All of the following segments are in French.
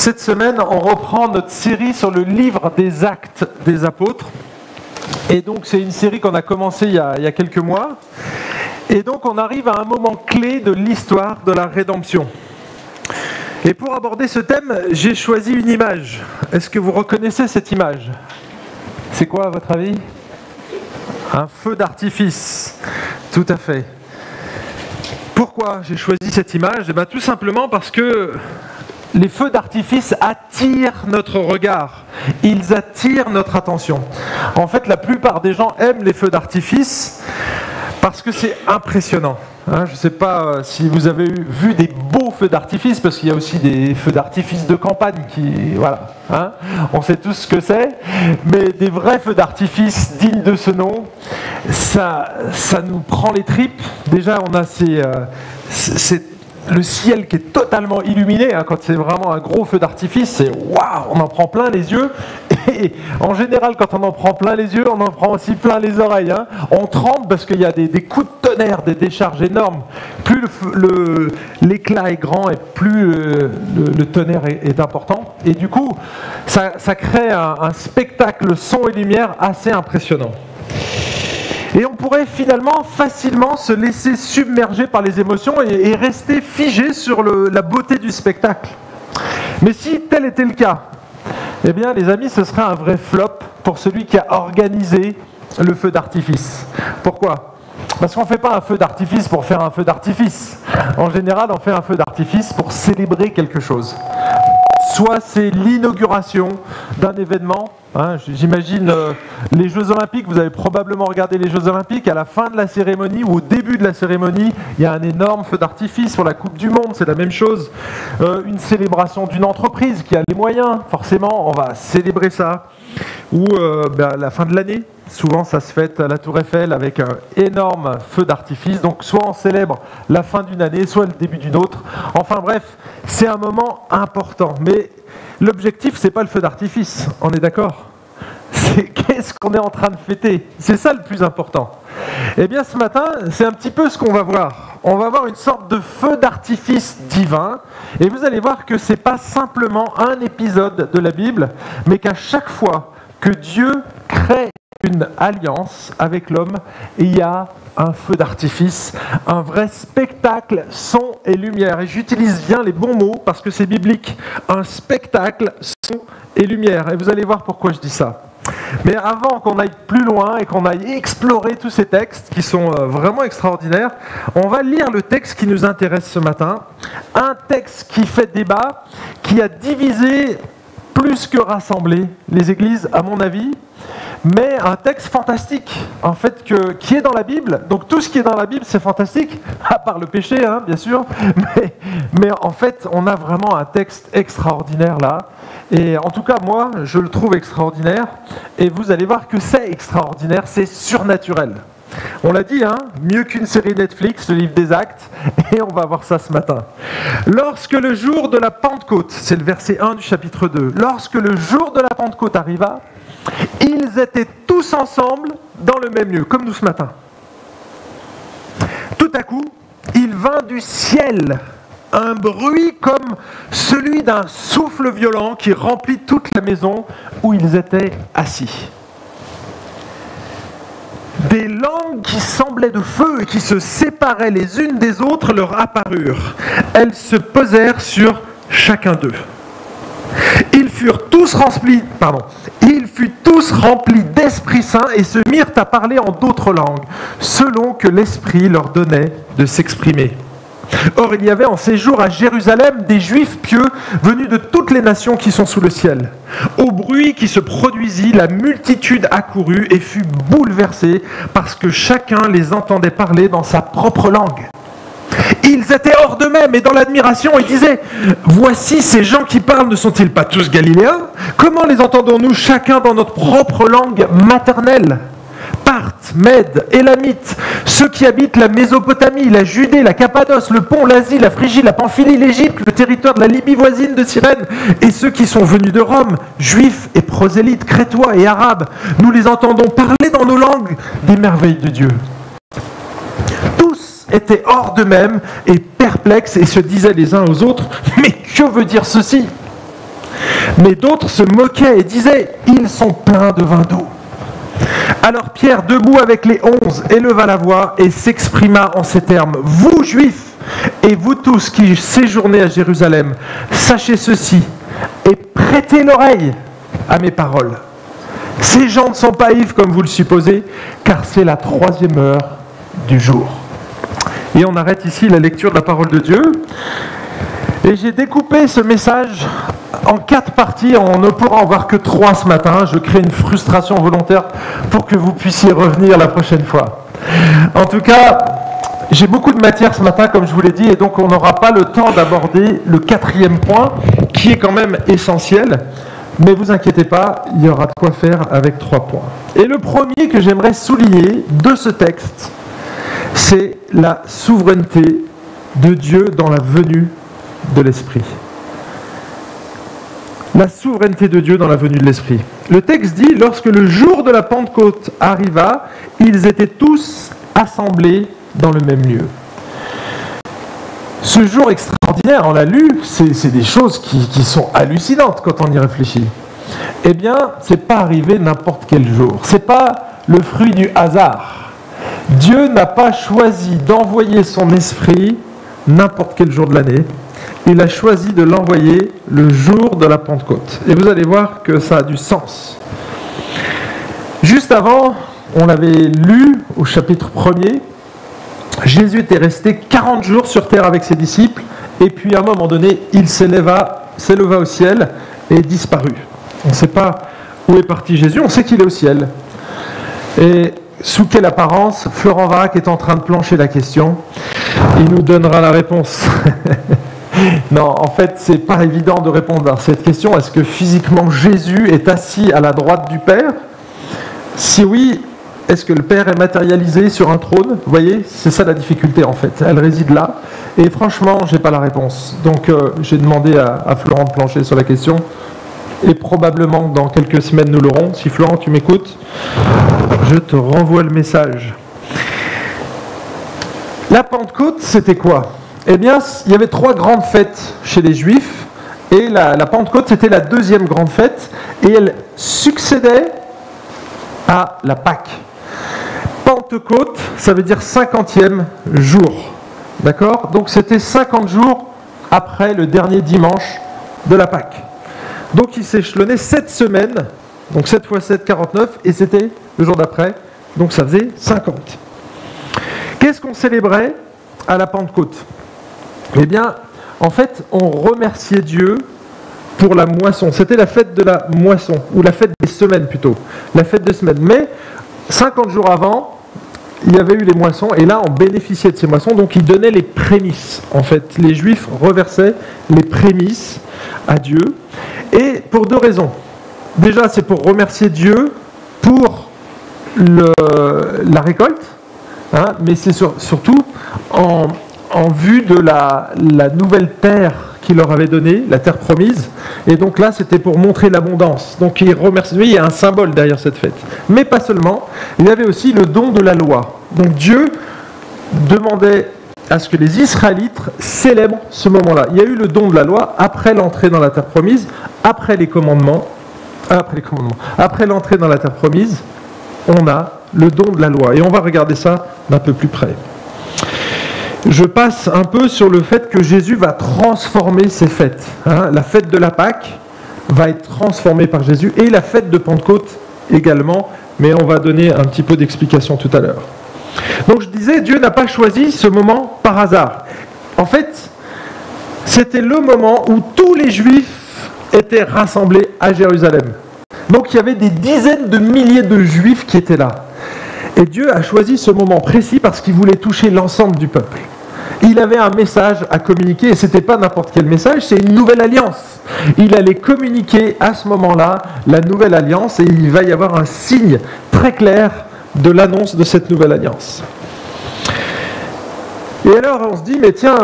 Cette semaine, on reprend notre série sur le livre des Actes des Apôtres. Et donc, c'est une série qu'on a commencée il y a quelques mois. Et donc, on arrive à un moment clé de l'histoire de la rédemption. Et pour aborder ce thème, j'ai choisi une image. Est-ce que vous reconnaissez cette image? C'est quoi, à votre avis? Un feu d'artifice. Tout à fait. Pourquoi j'ai choisi cette image? Eh bien, tout simplement parce que les feux d'artifice attirent notre regard, ils attirent notre attention. En fait, la plupart des gens aiment les feux d'artifice parce que c'est impressionnant. Je ne sais pas si vous avez vu des beaux feux d'artifice, parce qu'il y a aussi des feux d'artifice de campagne qui, voilà, on sait tous ce que c'est, mais des vrais feux d'artifice dignes de ce nom, ça nous prend les tripes. Déjà, on a le ciel qui est totalement illuminé, quand c'est vraiment un gros feu d'artifice, c'est waouh, on en prend plein les yeux. Et en général, quand on en prend plein les yeux, on en prend aussi plein les oreilles. On tremble parce qu'il y a des coups de tonnerre, des décharges énormes. Plus l'éclat est grand et plus le tonnerre est important. Et du coup, ça crée un spectacle son et lumière assez impressionnant. Et on pourrait finalement facilement se laisser submerger par les émotions et rester figé sur la beauté du spectacle. Mais si tel était le cas, eh bien les amis, ce serait un vrai flop pour celui qui a organisé le feu d'artifice. Pourquoi ? Parce qu'on ne fait pas un feu d'artifice pour faire un feu d'artifice. En général, on fait un feu d'artifice pour célébrer quelque chose. Soit c'est l'inauguration d'un événement. J'imagine les Jeux Olympiques, vous avez probablement regardé les Jeux Olympiques, à la fin de la cérémonie ou au début de la cérémonie, il y a un énorme feu d'artifice. Sur la Coupe du Monde, c'est la même chose. Une célébration d'une entreprise qui a les moyens, forcément, on va célébrer ça. Ou la fin de l'année, souvent ça se fête à la Tour Eiffel avec un énorme feu d'artifice. Donc soit on célèbre la fin d'une année, soit le début d'une autre. Enfin bref, c'est un moment important. Mais l'objectif, c'est pas le feu d'artifice, on est d'accord? C'est qu'est-ce qu'on est en train de fêter? C'est ça le plus important. Eh bien ce matin, c'est un petit peu ce qu'on va voir. On va voir une sorte de feu d'artifice divin, et vous allez voir que c'est pas simplement un épisode de la Bible, mais qu'à chaque fois que Dieu crée une alliance avec l'homme, il y a un feu d'artifice, un vrai spectacle, son et lumière. Et j'utilise bien les bons mots parce que c'est biblique. Un spectacle, son et lumière. Et vous allez voir pourquoi je dis ça. Mais avant qu'on aille plus loin et qu'on aille explorer tous ces textes qui sont vraiment extraordinaires, on va lire le texte qui nous intéresse ce matin. Un texte qui fait débat, qui a divisé plus que rassemblé les églises, à mon avis, mais un texte fantastique, en fait, qui est dans la Bible. Donc tout ce qui est dans la Bible, c'est fantastique, à part le péché, bien sûr, mais en fait, on a vraiment un texte extraordinaire là, et en tout cas, moi, je le trouve extraordinaire, et vous allez voir que c'est extraordinaire, c'est surnaturel. On l'a dit, mieux qu'une série Netflix, le livre des Actes, et on va voir ça ce matin. Lorsque le jour de la Pentecôte, c'est le verset 1 du chapitre 2, lorsque le jour de la Pentecôte arriva, ils étaient tous ensemble dans le même lieu, comme nous ce matin. Tout à coup, il vint du ciel un bruit comme celui d'un souffle violent qui remplit toute la maison où ils étaient assis. Des langues qui semblaient de feu et qui se séparaient les unes des autres leur apparurent. Elles se posèrent sur chacun d'eux. Ils furent tous remplis d'Esprit Saint et se mirent à parler en d'autres langues, selon que l'Esprit leur donnait de s'exprimer. Or, il y avait en séjour à Jérusalem des Juifs pieux venus de toutes les nations qui sont sous le ciel. Au bruit qui se produisit, la multitude accourut et fut bouleversée parce que chacun les entendait parler dans sa propre langue. Ils étaient hors d'eux-mêmes et dans l'admiration, ils disaient « Voici ces gens qui parlent, ne sont-ils pas tous galiléens? Comment les entendons-nous chacun dans notre propre langue maternelle ?» Parthes, Mèdes, Élamites, ceux qui habitent la Mésopotamie, la Judée, la Cappadoce, le Pont, l'Asie, la Phrygie, la Pamphylie, l'Égypte, le territoire de la Libye voisine de Cyrène, et ceux qui sont venus de Rome, juifs et prosélytes, crétois et arabes, nous les entendons parler dans nos langues des merveilles de Dieu. Tous étaient hors d'eux-mêmes et perplexes et se disaient les uns aux autres « Mais que veut dire ceci ?» Mais d'autres se moquaient et disaient « Ils sont pleins de vin doux ». Alors Pierre, debout avec les 11, éleva la voix et s'exprima en ces termes. « Vous, Juifs, et vous tous qui séjournez à Jérusalem, sachez ceci et prêtez l'oreille à mes paroles. Ces gens ne sont pas ivres comme vous le supposez, car c'est la 3e heure du jour. » Et on arrête ici la lecture de la parole de Dieu. Et j'ai découpé ce message en 4 parties. On ne pourra en voir que 3 ce matin. Je crée une frustration volontaire pour que vous puissiez revenir la prochaine fois. En tout cas, j'ai beaucoup de matière ce matin, comme je vous l'ai dit, et donc on n'aura pas le temps d'aborder le 4e point, qui est quand même essentiel. Mais vous inquiétez pas, il y aura de quoi faire avec 3 points. Et le premier que j'aimerais souligner de ce texte, c'est la souveraineté de Dieu dans la venue de l'Esprit. La souveraineté de Dieu dans la venue de l'Esprit. Le texte dit, lorsque le jour de la Pentecôte arriva, ils étaient tous assemblés dans le même lieu. Ce jour extraordinaire, on l'a lu, c'est des choses qui sont hallucinantes quand on y réfléchit. Eh bien, ce n'est pas arrivé n'importe quel jour. Ce n'est pas le fruit du hasard. Dieu n'a pas choisi d'envoyer son esprit n'importe quel jour de l'année. Il a choisi de l'envoyer le jour de la Pentecôte. Et vous allez voir que ça a du sens. Juste avant, on l'avait lu au chapitre 1er, Jésus était resté 40 jours sur terre avec ses disciples, et puis à un moment donné, il s'éleva au ciel et disparut. On ne sait pas où est parti Jésus, on sait qu'il est au ciel. Et sous quelle apparence? Florent Varac est en train de plancher la question. Il nous donnera la réponse. Non, en fait, c'est pas évident de répondre à cette question. Est-ce que physiquement Jésus est assis à la droite du Père? Si oui, est-ce que le Père est matérialisé sur un trône? Vous voyez, c'est ça la difficulté en fait. Elle réside là. Et franchement, j'ai pas la réponse. Donc j'ai demandé à Florent de plancher sur la question. Et probablement dans quelques semaines nous l'aurons. Si Florent, tu m'écoutes, je te renvoie le message. La Pentecôte, c'était quoi? Eh bien, il y avait 3 grandes fêtes chez les Juifs. Et la Pentecôte, c'était la 2e grande fête. Et elle succédait à la Pâque. Pentecôte, ça veut dire 50e jour. D'accord? Donc c'était 50 jours après le dernier dimanche de la Pâque. Donc il s'échelonnait 7 semaines, donc 7 x 7, 49, et c'était le jour d'après, donc ça faisait 50. Qu'est-ce qu'on célébrait à la Pentecôte? Eh bien, en fait, on remerciait Dieu pour la moisson. C'était la fête de la moisson, ou la fête des semaines plutôt, la fête des semaines. Mais 50 jours avant, il y avait eu les moissons, et là on bénéficiait de ces moissons, donc ils donnaient les prémices. En fait, les Juifs reversaient les prémices à Dieu, et pour 2 raisons. Déjà, c'est pour remercier Dieu pour la récolte, hein, mais c'est surtout en vue de la nouvelle terre qu'il leur avait donnée, la terre promise. Et donc là, c'était pour montrer l'abondance. Donc il remercie. Il y a un symbole derrière cette fête. Mais pas seulement. Il y avait aussi le don de la loi. Donc Dieu demandait à ce que les Israélites célèbrent ce moment-là. Il y a eu le don de la loi après l'entrée dans la terre promise, après l'entrée dans la terre promise, on a le don de la loi. Et on va regarder ça d'un peu plus près. Je passe un peu sur le fait que Jésus va transformer ces fêtes. Hein. La fête de la Pâque va être transformée par Jésus, et la fête de Pentecôte également, mais on va donner un petit peu d'explication tout à l'heure. Donc je disais, Dieu n'a pas choisi ce moment par hasard. En fait, c'était le moment où tous les Juifs étaient rassemblés à Jérusalem. Donc il y avait des dizaines de milliers de Juifs qui étaient là. Et Dieu a choisi ce moment précis parce qu'il voulait toucher l'ensemble du peuple. Il avait un message à communiquer, et ce n'était pas n'importe quel message, c'est une nouvelle alliance. Il allait communiquer à ce moment-là la nouvelle alliance, et il va y avoir un signe très clair de l'annonce de cette nouvelle alliance. Et alors on se dit, mais tiens,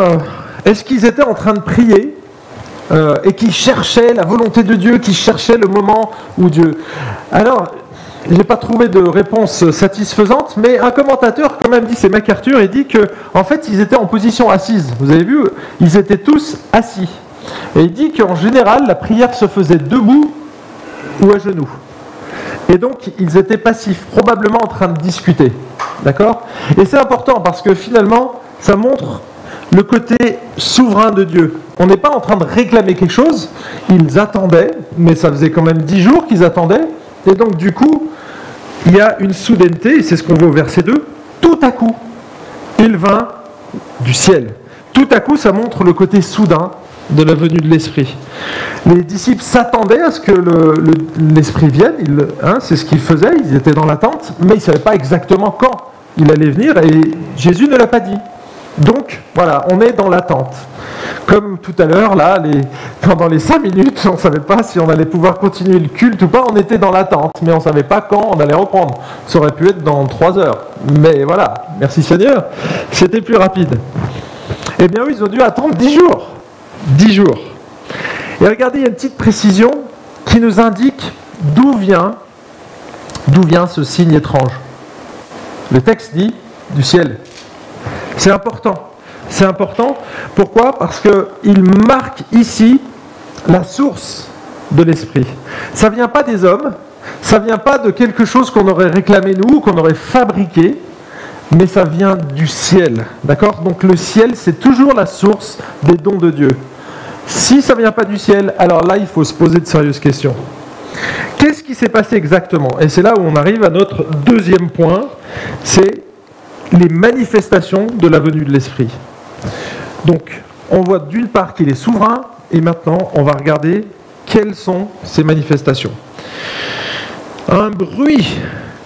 est-ce qu'ils étaient en train de prier et qu'ils cherchaient la volonté de Dieu, qu'ils cherchaient le moment où Dieu... Alors, je n'ai pas trouvé de réponse satisfaisante, mais un commentateur quand même dit, c'est MacArthur, il dit que en fait ils étaient en position assise. Vous avez vu, ils étaient tous assis. Et il dit qu'en général, la prière se faisait debout ou à genoux. Et donc, ils étaient passifs, probablement en train de discuter. D'accord ? Et c'est important parce que finalement, ça montre le côté souverain de Dieu. On n'est pas en train de réclamer quelque chose, ils attendaient, mais ça faisait quand même 10 jours qu'ils attendaient. Et donc, du coup, il y a une soudaineté, et c'est ce qu'on voit au verset 2, tout à coup, il vint du ciel. Tout à coup, ça montre le côté soudain de la venue de l'Esprit. Les disciples s'attendaient à ce que l'Esprit vienne, c'est ce qu'ils faisaient, ils étaient dans l'attente, mais ils ne savaient pas exactement quand il allait venir, et Jésus ne l'a pas dit. Donc, voilà, on est dans l'attente. Comme tout à l'heure, là, pendant les 5 minutes, on ne savait pas si on allait pouvoir continuer le culte ou pas, on était dans l'attente, mais on ne savait pas quand on allait reprendre. Ça aurait pu être dans 3 heures. Mais voilà, merci Seigneur, c'était plus rapide. Eh bien oui, ils ont dû attendre 10 jours. 10 jours. Et regardez, il y a une petite précision qui nous indique d'où vient ce signe étrange. Le texte dit du ciel. C'est important. C'est important. Pourquoi ? Parce qu'il marque ici la source de l'esprit. Ça ne vient pas des hommes, ça ne vient pas de quelque chose qu'on aurait réclamé nous, qu'on aurait fabriqué, mais ça vient du ciel. D'accord ? Donc le ciel, c'est toujours la source des dons de Dieu. Si ça ne vient pas du ciel, alors là, il faut se poser de sérieuses questions. Qu'est-ce qui s'est passé exactement ? Et c'est là où on arrive à notre deuxième point, c'est les manifestations de la venue de l'Esprit. Donc, on voit d'une part qu'il est souverain, et maintenant, on va regarder quelles sont ces manifestations. Un bruit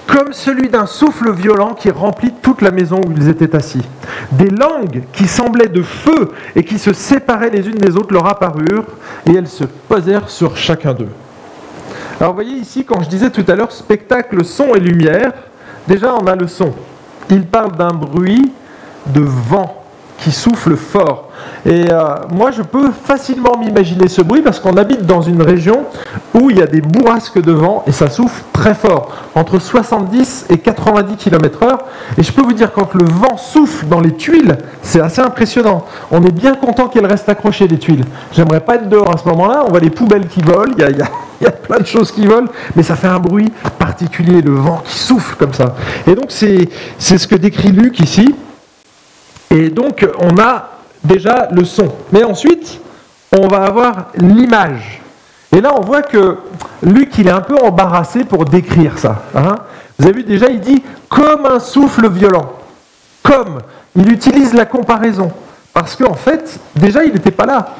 comme celui d'un souffle violent qui remplit toute la maison où ils étaient assis. Des langues qui semblaient de feu et qui se séparaient les unes des autres leur apparurent, et elles se posèrent sur chacun d'eux. Alors, vous voyez ici, quand je disais tout à l'heure, spectacle, son et lumière, déjà, on a le son. Il parle d'un bruit de vent qui souffle fort. Et moi, je peux facilement m'imaginer ce bruit parce qu'on habite dans une région où il y a des bourrasques de vent et ça souffle très fort, entre 70 et 90 km/h. Et je peux vous dire, quand le vent souffle dans les tuiles, c'est assez impressionnant. On est bien content qu'elles restent accrochées, les tuiles. J'aimerais pas être dehors à ce moment-là. On voit les poubelles qui volent, il y a plein de choses qui volent, mais ça fait un bruit particulier, le vent qui souffle comme ça. Et donc, c'est ce que décrit Luc ici. Et donc, on a déjà le son. Mais ensuite, on va avoir l'image. Et là, on voit que Luc, il est un peu embarrassé pour décrire ça. Hein. Vous avez vu, déjà, il dit « comme un souffle violent ». Comme. Il utilise la comparaison. Parce qu'en fait, déjà, il n'était pas là.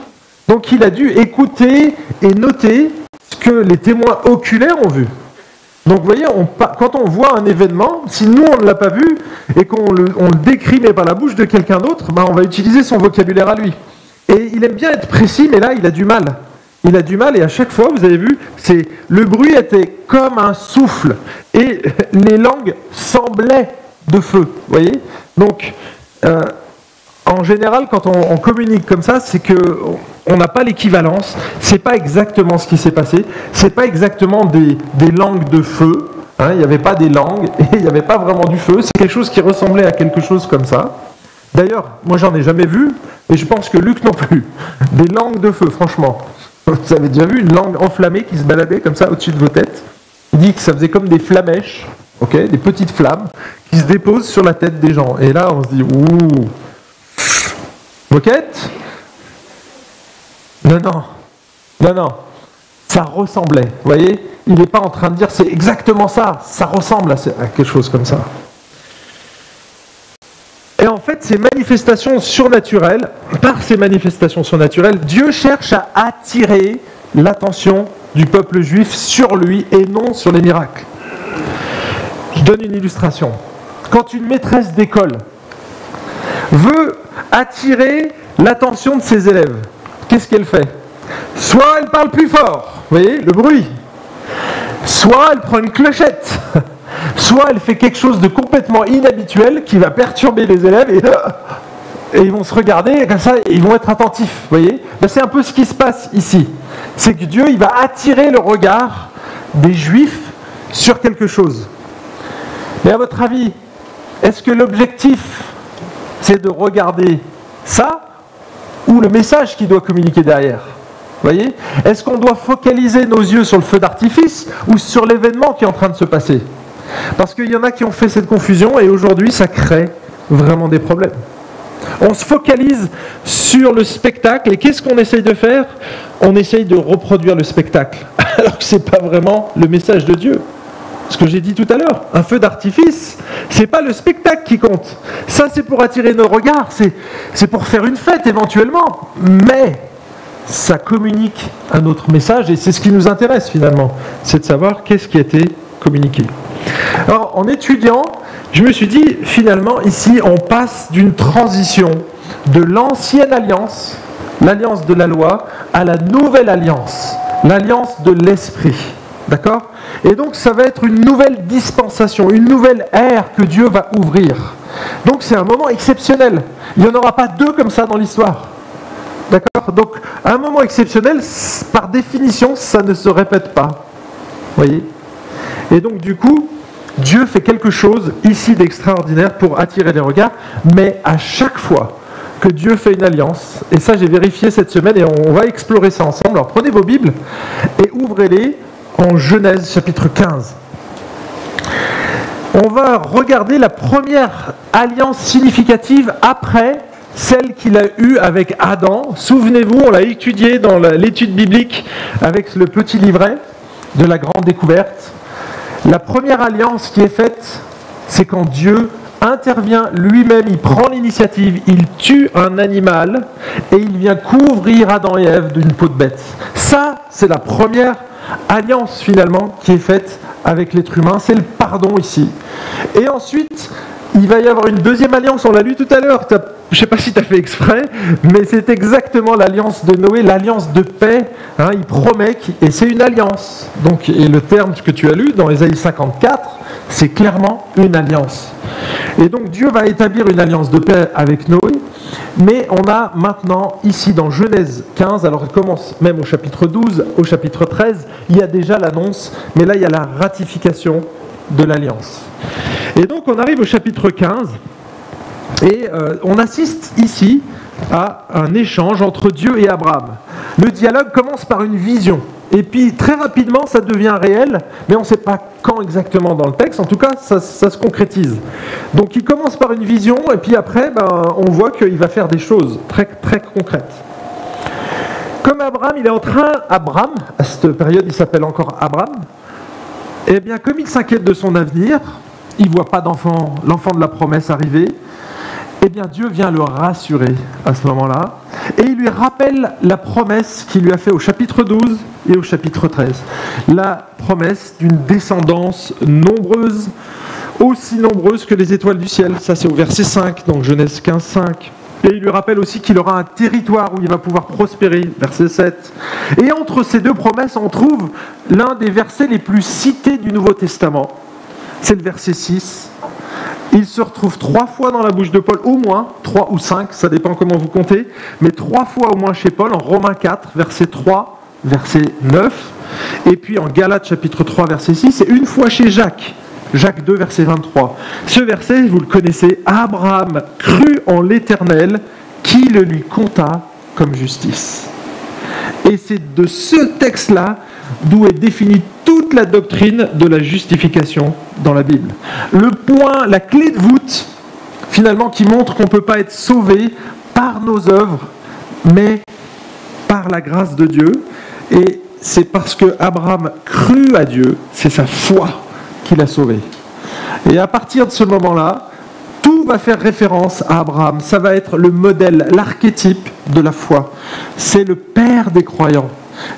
Donc, il a dû écouter et noter ce que les témoins oculaires ont vu. Donc vous voyez, quand on voit un événement, si nous on ne l'a pas vu et qu'on le décrit mais par la bouche de quelqu'un d'autre, on va utiliser son vocabulaire à lui. Et il aime bien être précis, mais là il a du mal. Il a du mal et à chaque fois, vous avez vu, le bruit était comme un souffle et les langues semblaient de feu. Vous voyez ? Donc, en général, quand on communique comme ça, c'est qu'on n'a pas l'équivalence, c'est pas exactement ce qui s'est passé, c'est pas exactement des langues de feu, hein, il n'y avait pas des langues, et il n'y avait pas vraiment du feu, c'est quelque chose qui ressemblait à quelque chose comme ça. D'ailleurs, moi j'en ai jamais vu, et je pense que Luc non plus, des langues de feu, franchement. Vous avez déjà vu une langue enflammée qui se baladait comme ça au-dessus de vos têtes ? Il dit que ça faisait comme des flamèches, okay, des petites flammes, qui se déposent sur la tête des gens. Et là, on se dit, ouh, moquette ? Non, ça ressemblait, vous voyez ? Il n'est pas en train de dire c'est exactement ça, ça ressemble à quelque chose comme ça. Et en fait, ces manifestations surnaturelles, par ces manifestations surnaturelles, Dieu cherche à attirer l'attention du peuple juif sur lui et non sur les miracles. Je donne une illustration. Quand une maîtresse d'école veut attirer l'attention de ses élèves, qu'est-ce qu'elle fait ? Soit elle parle plus fort, vous voyez, le bruit. Soit elle prend une clochette. Soit elle fait quelque chose de complètement inhabituel qui va perturber les élèves et ils vont se regarder et comme ça, ils vont être attentifs, vous voyez. C'est un peu ce qui se passe ici. C'est que Dieu, il va attirer le regard des Juifs sur quelque chose. Mais à votre avis, est-ce que l'objectif, c'est de regarder ça ? ou le message qu'il doit communiquer derrière? Voyez? Est-ce qu'on doit focaliser nos yeux sur le feu d'artifice ou sur l'événement qui est en train de se passer? Parce qu'il y en a qui ont fait cette confusion et aujourd'hui ça crée vraiment des problèmes. On se focalise sur le spectacle et qu'est-ce qu'on essaye de faire? On essaye de reproduire le spectacle, alors que ce n'est pas vraiment le message de Dieu. Ce que j'ai dit tout à l'heure, un feu d'artifice, c'est pas le spectacle qui compte. Ça c'est pour attirer nos regards, c'est pour faire une fête éventuellement, mais ça communique un autre message et c'est ce qui nous intéresse finalement, c'est de savoir qu'est-ce qui a été communiqué. Alors en étudiant, je me suis dit finalement ici on passe d'une transition de l'ancienne alliance, l'alliance de la loi, à la nouvelle alliance, l'alliance de l'esprit. D'accord? Et donc ça va être une nouvelle dispensation, une nouvelle ère que Dieu va ouvrir. Donc c'est un moment exceptionnel. Il n'y en aura pas deux comme ça dans l'histoire. D'accord? Donc un moment exceptionnel, par définition, ça ne se répète pas. Voyez? Et donc du coup, Dieu fait quelque chose ici d'extraordinaire pour attirer les regards, mais à chaque fois que Dieu fait une alliance, et ça j'ai vérifié cette semaine et on va explorer ça ensemble, alors prenez vos Bibles et ouvrez-les en Genèse chapitre 15. On va regarder la première alliance significative après celle qu'il a eue avec Adam. Souvenez-vous, on l'a étudié dans l'étude biblique avec le petit livret de la grande découverte. La première alliance qui est faite, c'est quand Dieu intervient lui-même, il prend l'initiative, il tue un animal et il vient couvrir Adam et Ève d'une peau de bête. Ça, c'est la première alliance finalement qui est faite avec l'être humain, c'est le pardon ici. Et ensuite, il va y avoir une deuxième alliance, on l'a lu tout à l'heure, je ne sais pas si tu as fait exprès, mais c'est exactement l'alliance de Noé, l'alliance de paix, hein, il promet, et c'est une alliance. Donc, et le terme que tu as lu dans Ésaïe 54, c'est clairement une alliance. Et donc Dieu va établir une alliance de paix avec Noé, mais on a maintenant ici dans Genèse 15, alors il commence même au chapitre 12, au chapitre 13, il y a déjà l'annonce, mais là il y a la ratification de l'alliance. Et donc on arrive au chapitre 15, et on assiste ici à un échange entre Dieu et Abraham. Le dialogue commence par une vision. Et puis très rapidement ça devient réel, mais on ne sait pas quand exactement dans le texte, en tout cas ça se concrétise. Donc il commence par une vision, et puis après on voit qu'il va faire des choses très, très concrètes. Comme Abraham, il est en train, Abraham, à cette période il s'appelle encore Abraham, et bien comme il s'inquiète de son avenir, il ne voit pas d'enfant, l'enfant de la promesse arriver, eh bien Dieu vient le rassurer à ce moment-là, et il lui rappelle la promesse qu'il lui a fait au chapitre 12 et au chapitre 13. La promesse d'une descendance nombreuse, aussi nombreuse que les étoiles du ciel. Ça c'est au verset 5, donc Genèse 15, 5. Et il lui rappelle aussi qu'il aura un territoire où il va pouvoir prospérer, verset 7. Et entre ces deux promesses, on trouve l'un des versets les plus cités du Nouveau Testament. C'est le verset 6. Il se retrouve 3 fois dans la bouche de Paul, au moins 3 ou 5, ça dépend comment vous comptez, mais 3 fois au moins chez Paul, en Romains 4, verset 3, verset 9, et puis en Galates chapitre 3, verset 6, et une fois chez Jacques, Jacques 2, verset 23. Ce verset, vous le connaissez, Abraham crut en l'Éternel, qui le lui compta comme justice. Et c'est de ce texte-là d'où est définie toute la doctrine de la justification dans la Bible. Le point, la clé de voûte, finalement, qui montre qu'on ne peut pas être sauvé par nos œuvres, mais par la grâce de Dieu. Et c'est parce que Abraham crut à Dieu, c'est sa foi qui l'a sauvé. Et à partir de ce moment-là, tout va faire référence à Abraham. Ça va être le modèle, l'archétype de la foi. C'est le père des croyants.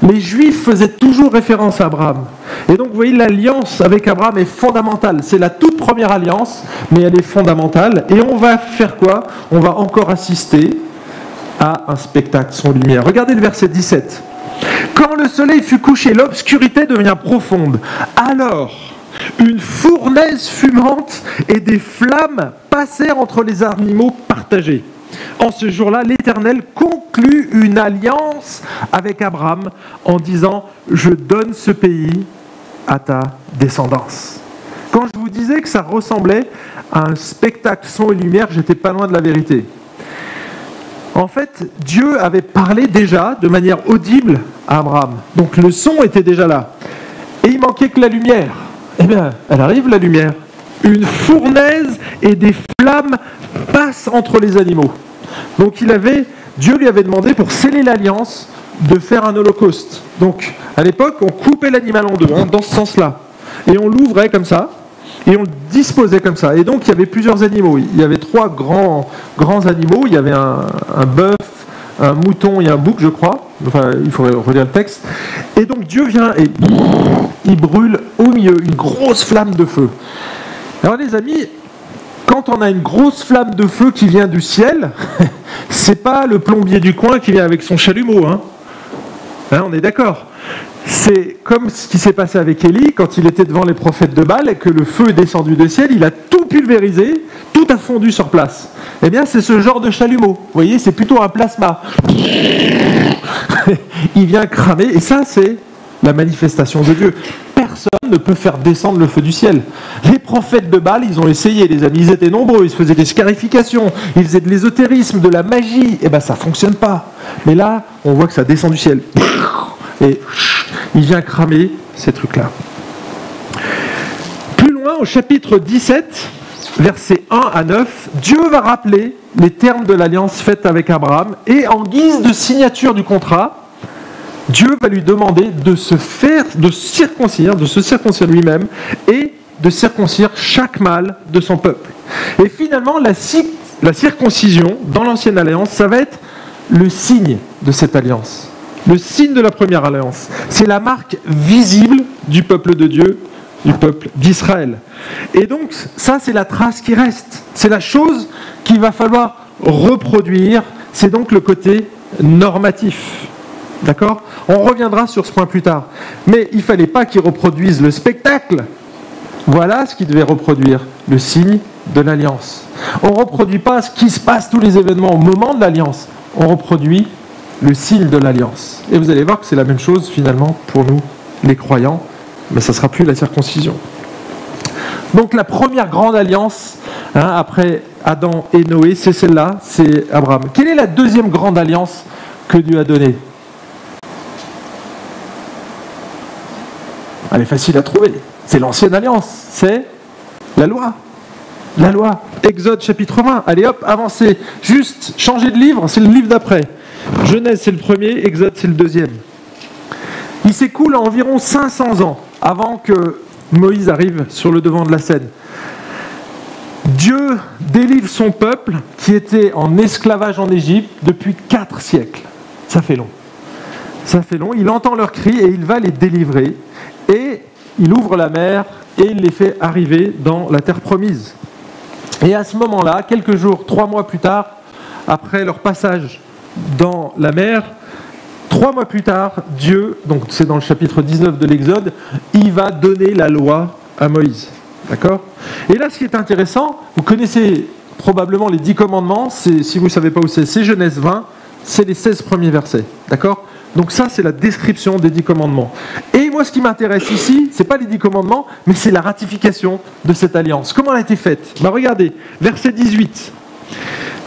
Les Juifs faisaient toujours référence à Abraham. Et donc, vous voyez, l'alliance avec Abraham est fondamentale. C'est la toute première alliance, mais elle est fondamentale. Et on va faire quoi? On va encore assister à un spectacle sans lumière. Regardez le verset 17. Quand le soleil fut couché, l'obscurité devient profonde. Alors, une fournaise fumante et des flammes passèrent entre les animaux partagés. En ce jour-là, l'Éternel conclut une alliance avec Abraham en disant « Je donne ce pays à ta descendance ». Quand je vous disais que ça ressemblait à un spectacle son et lumière, j'étais pas loin de la vérité. En fait, Dieu avait parlé déjà de manière audible à Abraham. Donc le son était déjà là. Et il manquait que la lumière. Eh bien, elle arrive la lumière. Une fournaise et des flammes passent entre les animaux. Donc Dieu lui avait demandé pour sceller l'alliance de faire un holocauste. Donc à l'époque, on coupait l'animal en deux, dans ce sens-là. Et on l'ouvrait comme ça. Et on le disposait comme ça. Et donc, il y avait plusieurs animaux. Il y avait 3 grands animaux. Il y avait un bœuf, un mouton et un bouc, je crois. Enfin, il faudrait relire le texte. Et donc, Dieu vient et il brûle au milieu une grosse flamme de feu. Alors, les amis, quand on a une grosse flamme de feu qui vient du ciel, c'est pas le plombier du coin qui vient avec son chalumeau. On est d'accord. C'est comme ce qui s'est passé avec Élie quand il était devant les prophètes de Baal et que le feu est descendu du ciel, il a tout pulvérisé, tout a fondu sur place. Eh bien, c'est ce genre de chalumeau. Vous voyez, c'est plutôt un plasma. Il vient cramer, et ça, c'est la manifestation de Dieu. Personne ne peut faire descendre le feu du ciel. Les prophètes de Baal, ils ont essayé, les amis, ils étaient nombreux, ils se faisaient des scarifications, ils faisaient de l'ésotérisme, de la magie. Eh bien, ça ne fonctionne pas. Mais là, on voit que ça descend du ciel. Et il vient cramer ces trucs-là. Plus loin, au chapitre 17, versets 1 à 9, Dieu va rappeler les termes de l'alliance faite avec Abraham, et en guise de signature du contrat, Dieu va lui demander de se circoncire lui-même, et de circoncire chaque mâle de son peuple. Et finalement, la circoncision, dans l'ancienne alliance, ça va être le signe de cette alliance. Le signe de la première alliance. C'est la marque visible du peuple de Dieu, du peuple d'Israël. Et donc, ça, c'est la trace qui reste. C'est la chose qu'il va falloir reproduire. C'est donc le côté normatif. D'accord ? On reviendra sur ce point plus tard. Mais il ne fallait pas qu'ils reproduisent le spectacle. Voilà ce qu'ils devaient reproduire, le signe de l'alliance. On ne reproduit pas ce qui se passe, tous les événements au moment de l'alliance. On reproduit le signe de l'alliance. Et vous allez voir que c'est la même chose finalement pour nous, les croyants, mais ça ne sera plus la circoncision. Donc la première grande alliance, après Adam et Noé, c'est celle-là, c'est Abraham. Quelle est la deuxième grande alliance que Dieu a donnée ? Elle est facile à trouver. C'est l'ancienne alliance, c'est la loi. La loi. Exode chapitre 20. Allez hop, avancez. Juste changer de livre, c'est le livre d'après. Genèse, c'est le premier, Exode, c'est le deuxième. Il s'écoule environ 500 ans avant que Moïse arrive sur le devant de la scène. Dieu délivre son peuple qui était en esclavage en Égypte depuis 4 siècles. Ça fait long. Ça fait long. Il entend leurs cris et il va les délivrer. Et il ouvre la mer et il les fait arriver dans la terre promise. Et à ce moment-là, quelques jours, 3 mois plus tard, après leur passage dans la mer, 3 mois plus tard, Dieu, donc c'est dans le chapitre 19 de l'Exode, il va donner la loi à Moïse. D'accord ? Et là, ce qui est intéressant, vous connaissez probablement les 10 commandements, si vous ne savez pas où c'est Genèse 20, c'est les 16 premiers versets. D'accord ? Donc ça, c'est la description des 10 commandements. Et moi, ce qui m'intéresse ici, ce n'est pas les 10 commandements, mais c'est la ratification de cette alliance. Comment elle a été faite ? Regardez, verset 18.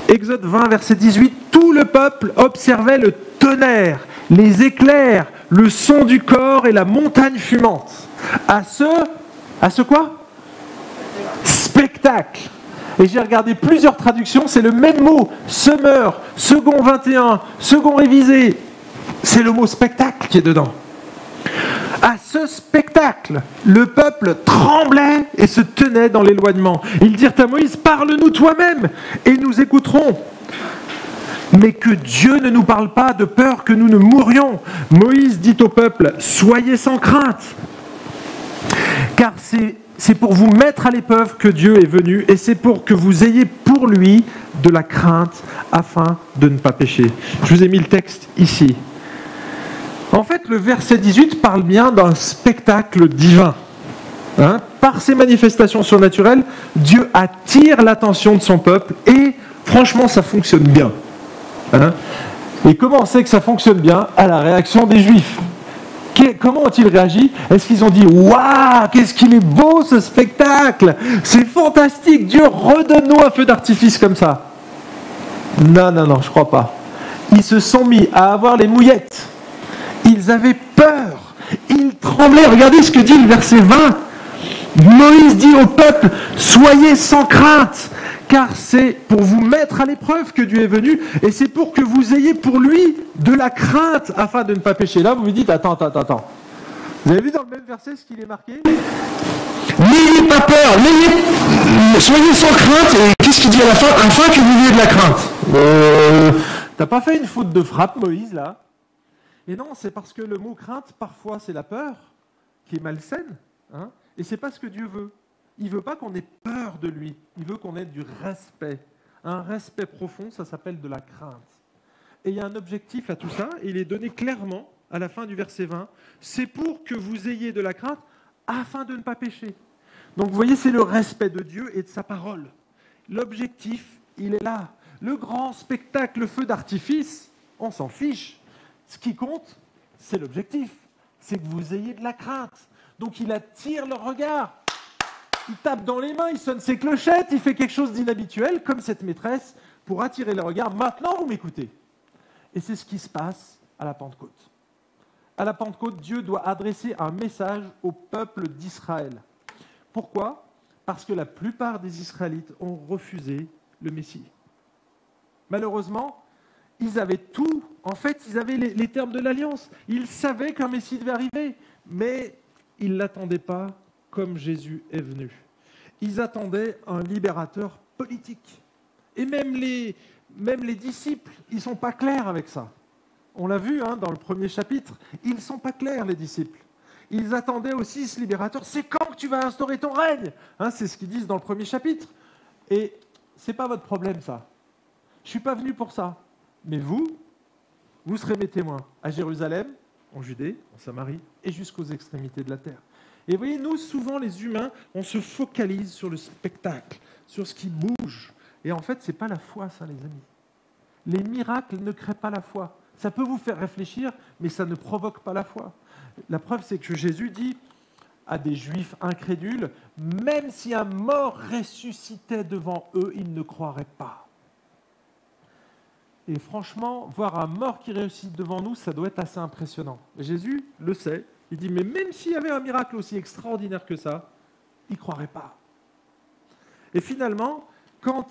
Exode 20, verset 18. Tout le peuple observait le tonnerre, les éclairs, le son du corps et la montagne fumante. À ce quoi ? Spectacle. Et j'ai regardé plusieurs traductions, c'est le même mot. Semeur, second 21, second révisé. C'est le mot spectacle qui est dedans. À ce spectacle, le peuple tremblait et se tenait dans l'éloignement. Ils dirent à Moïse, parle-nous toi-même et nous écouterons. Mais que Dieu ne nous parle pas de peur que nous ne mourions. Moïse dit au peuple, soyez sans crainte. Car c'est pour vous mettre à l'épreuve que Dieu est venu et c'est pour que vous ayez pour lui de la crainte afin de ne pas pécher. Je vous ai mis le texte ici. En fait, le verset 18 parle bien d'un spectacle divin. Par ses manifestations surnaturelles, Dieu attire l'attention de son peuple et franchement, ça fonctionne bien. Et comment on sait que ça fonctionne bien ? À la réaction des Juifs. Comment ont-ils réagi ? Est-ce qu'ils ont dit « Waouh, qu'est-ce qu'il est beau ce spectacle ! C'est fantastique, Dieu, redonne-nous un feu d'artifice comme ça !» Non, non, non, je crois pas. Ils se sont mis à avoir les mouillettes. Ils avaient peur. Ils tremblaient. Regardez ce que dit le verset 20. Moïse dit au peuple, soyez sans crainte, car c'est pour vous mettre à l'épreuve que Dieu est venu, et c'est pour que vous ayez pour lui de la crainte, afin de ne pas pécher. Là, vous me dites, attends. Vous avez vu dans le même verset ce qu'il est marqué ? N'ayez pas peur, soyez sans crainte, et qu'est-ce qu'il dit à la fin ? Afin que vous ayez de la crainte. T'as pas fait une faute de frappe, Moïse, là ? Et non, c'est parce que le mot crainte, parfois, c'est la peur, qui est malsaine, hein ? Et ce n'est pas ce que Dieu veut. Il ne veut pas qu'on ait peur de lui. Il veut qu'on ait du respect. Un respect profond, ça s'appelle de la crainte. Et il y a un objectif à tout ça, et il est donné clairement à la fin du verset 20. C'est pour que vous ayez de la crainte afin de ne pas pécher. Donc vous voyez, c'est le respect de Dieu et de sa parole. L'objectif, il est là. Le grand spectacle, le feu d'artifice, on s'en fiche. Ce qui compte, c'est l'objectif. C'est que vous ayez de la crainte. Donc il attire leur regard, il tape dans les mains, il sonne ses clochettes, il fait quelque chose d'inhabituel, comme cette maîtresse, pour attirer le regard. Maintenant, vous m'écoutez. Et c'est ce qui se passe à la Pentecôte. À la Pentecôte, Dieu doit adresser un message au peuple d'Israël. Pourquoi ? Parce que la plupart des Israélites ont refusé le Messie. Malheureusement, ils avaient tout. En fait, ils avaient les termes de l'Alliance. Ils savaient qu'un Messie devait arriver, mais ils ne l'attendaient pas comme Jésus est venu. Ils attendaient un libérateur politique. Et même les disciples, ils ne sont pas clairs avec ça. On l'a vu dans le premier chapitre, ils ne sont pas clairs, les disciples. Ils attendaient aussi ce libérateur. C'est quand que tu vas instaurer ton règne ? C'est ce qu'ils disent dans le premier chapitre. Et ce n'est pas votre problème, ça. Je ne suis pas venu pour ça. Mais vous serez mes témoins à Jérusalem, en Judée, en Samarie et jusqu'aux extrémités de la terre. Et vous voyez, nous, souvent, les humains, on se focalise sur le spectacle, sur ce qui bouge. Et en fait, ce n'est pas la foi, ça, les amis. Les miracles ne créent pas la foi. Ça peut vous faire réfléchir, mais ça ne provoque pas la foi. La preuve, c'est que Jésus dit à des Juifs incrédules, même si un mort ressuscitait devant eux, ils ne croiraient pas. Et franchement, voir un mort qui ressuscite devant nous, ça doit être assez impressionnant. Et Jésus le sait. Il dit, mais même s'il y avait un miracle aussi extraordinaire que ça, ils ne croiraient pas. Et finalement, quand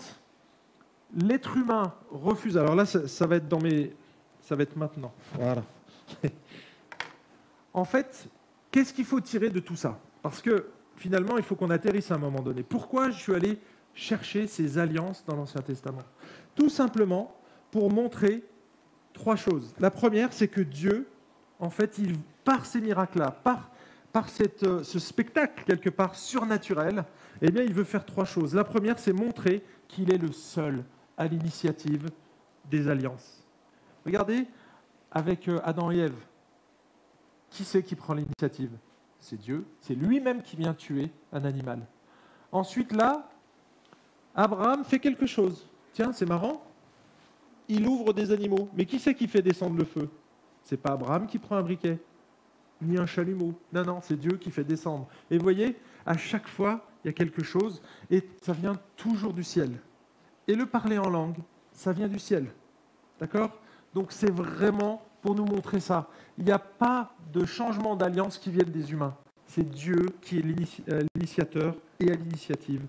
l'être humain refuse... Alors là, ça va être ça va être maintenant. Voilà. En fait, qu'est-ce qu'il faut tirer de tout ça ? Parce que finalement, il faut qu'on atterrisse à un moment donné. Pourquoi je suis allé chercher ces alliances dans l'Ancien Testament ? Tout simplement pour montrer trois choses. La première, c'est que Dieu, en fait, par ces miracles-là, par ce spectacle, quelque part, surnaturel, eh bien, il veut faire trois choses. La première, c'est montrer qu'il est le seul à l'initiative des alliances. Regardez, avec Adam et Ève, qui c'est qui prend l'initiative ? C'est Dieu, c'est lui-même qui vient tuer un animal. Ensuite, là, Abraham fait quelque chose. Tiens, c'est marrant. Il ouvre des animaux. Mais qui c'est qui fait descendre le feu ? C'est pas Abraham qui prend un briquet, ni un chalumeau. Non, c'est Dieu qui fait descendre. Et vous voyez, à chaque fois, il y a quelque chose, et ça vient toujours du ciel. Et le parler en langue, ça vient du ciel. D'accord ? Donc c'est vraiment pour nous montrer ça. Il n'y a pas de changement d'alliance qui vienne des humains. C'est Dieu qui est l'initiateur et à l'initiative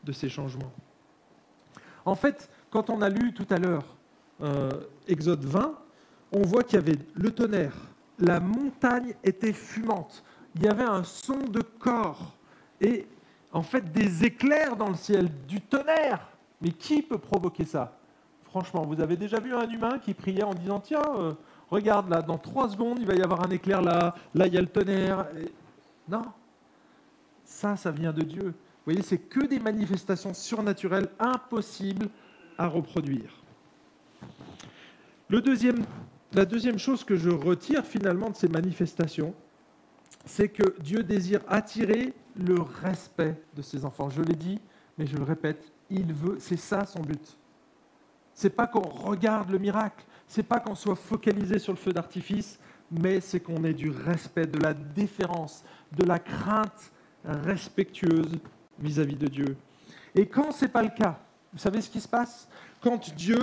de ces changements. En fait, quand on a lu tout à l'heure Exode 20, on voit qu'il y avait le tonnerre, la montagne était fumante, il y avait un son de cor et en fait des éclairs dans le ciel, du tonnerre. Mais qui peut provoquer ça ? Franchement, vous avez déjà vu un humain qui priait en disant « Tiens, regarde là, dans 3 secondes, il va y avoir un éclair là il y a le tonnerre. » Non, ça vient de Dieu. Vous voyez, c'est que des manifestations surnaturelles impossibles à reproduire. La deuxième chose que je retire finalement de ces manifestations, c'est que Dieu désire attirer le respect de ses enfants. Je l'ai dit, mais je le répète, c'est ça son but. C'est pas qu'on regarde le miracle, c'est pas qu'on soit focalisé sur le feu d'artifice, mais c'est qu'on ait du respect, de la déférence, de la crainte respectueuse vis-à-vis de Dieu. Et quand ce n'est pas le cas, vous savez ce qui se passe ? Quand Dieu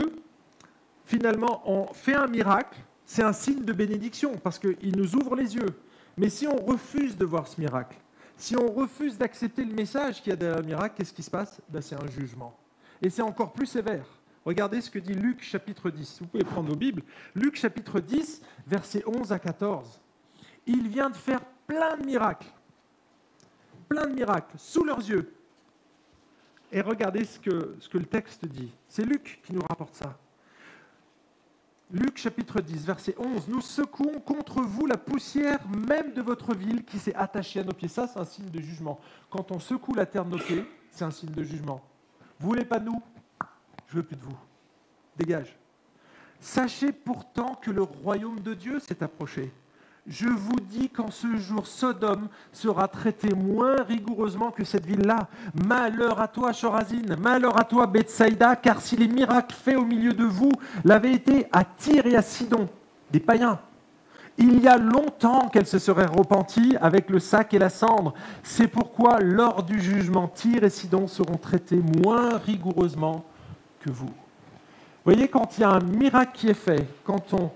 finalement, on fait un miracle, c'est un signe de bénédiction, parce qu'il nous ouvre les yeux. Mais si on refuse de voir ce miracle, si on refuse d'accepter le message qu'il y a derrière le miracle, qu'est-ce qui se passe? C'est un jugement. Et c'est encore plus sévère. Regardez ce que dit Luc chapitre 10. Vous pouvez prendre vos Bibles. Luc chapitre 10, versets 11 à 14. Il vient de faire plein de miracles, sous leurs yeux. Et regardez ce que le texte dit. C'est Luc qui nous rapporte ça. Luc chapitre 10, verset 11. Nous secouons contre vous la poussière même de votre ville qui s'est attachée à nos pieds. Ça, c'est un signe de jugement. Quand on secoue la terre de nos pieds, c'est un signe de jugement. Vous voulez pas de nous? Je veux plus de vous. Dégage. Sachez pourtant que le royaume de Dieu s'est approché. Je vous dis qu'en ce jour, Sodome sera traité moins rigoureusement que cette ville-là. Malheur à toi, Chorazine, malheur à toi, Bethsaïda, car si les miracles faits au milieu de vous l'avaient été à Tyr et à Sidon, des païens, il y a longtemps qu'elles se seraient repenties avec le sac et la cendre. C'est pourquoi, lors du jugement, Tyr et Sidon seront traités moins rigoureusement que vous. Vous voyez, quand il y a un miracle qui est fait, quand on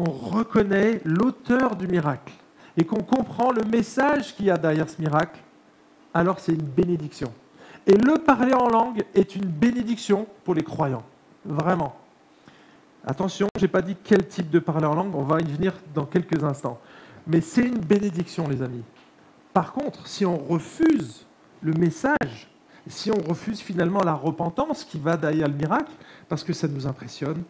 reconnaît l'auteur du miracle et qu'on comprend le message qu'il y a derrière ce miracle, alors c'est une bénédiction. Et le parler en langue est une bénédiction pour les croyants. Vraiment. Attention, je n'ai pas dit quel type de parler en langue, on va y venir dans quelques instants. Mais c'est une bénédiction, les amis. Par contre, si on refuse le message, si on refuse finalement la repentance qui va derrière le miracle, parce que ça nous impressionne,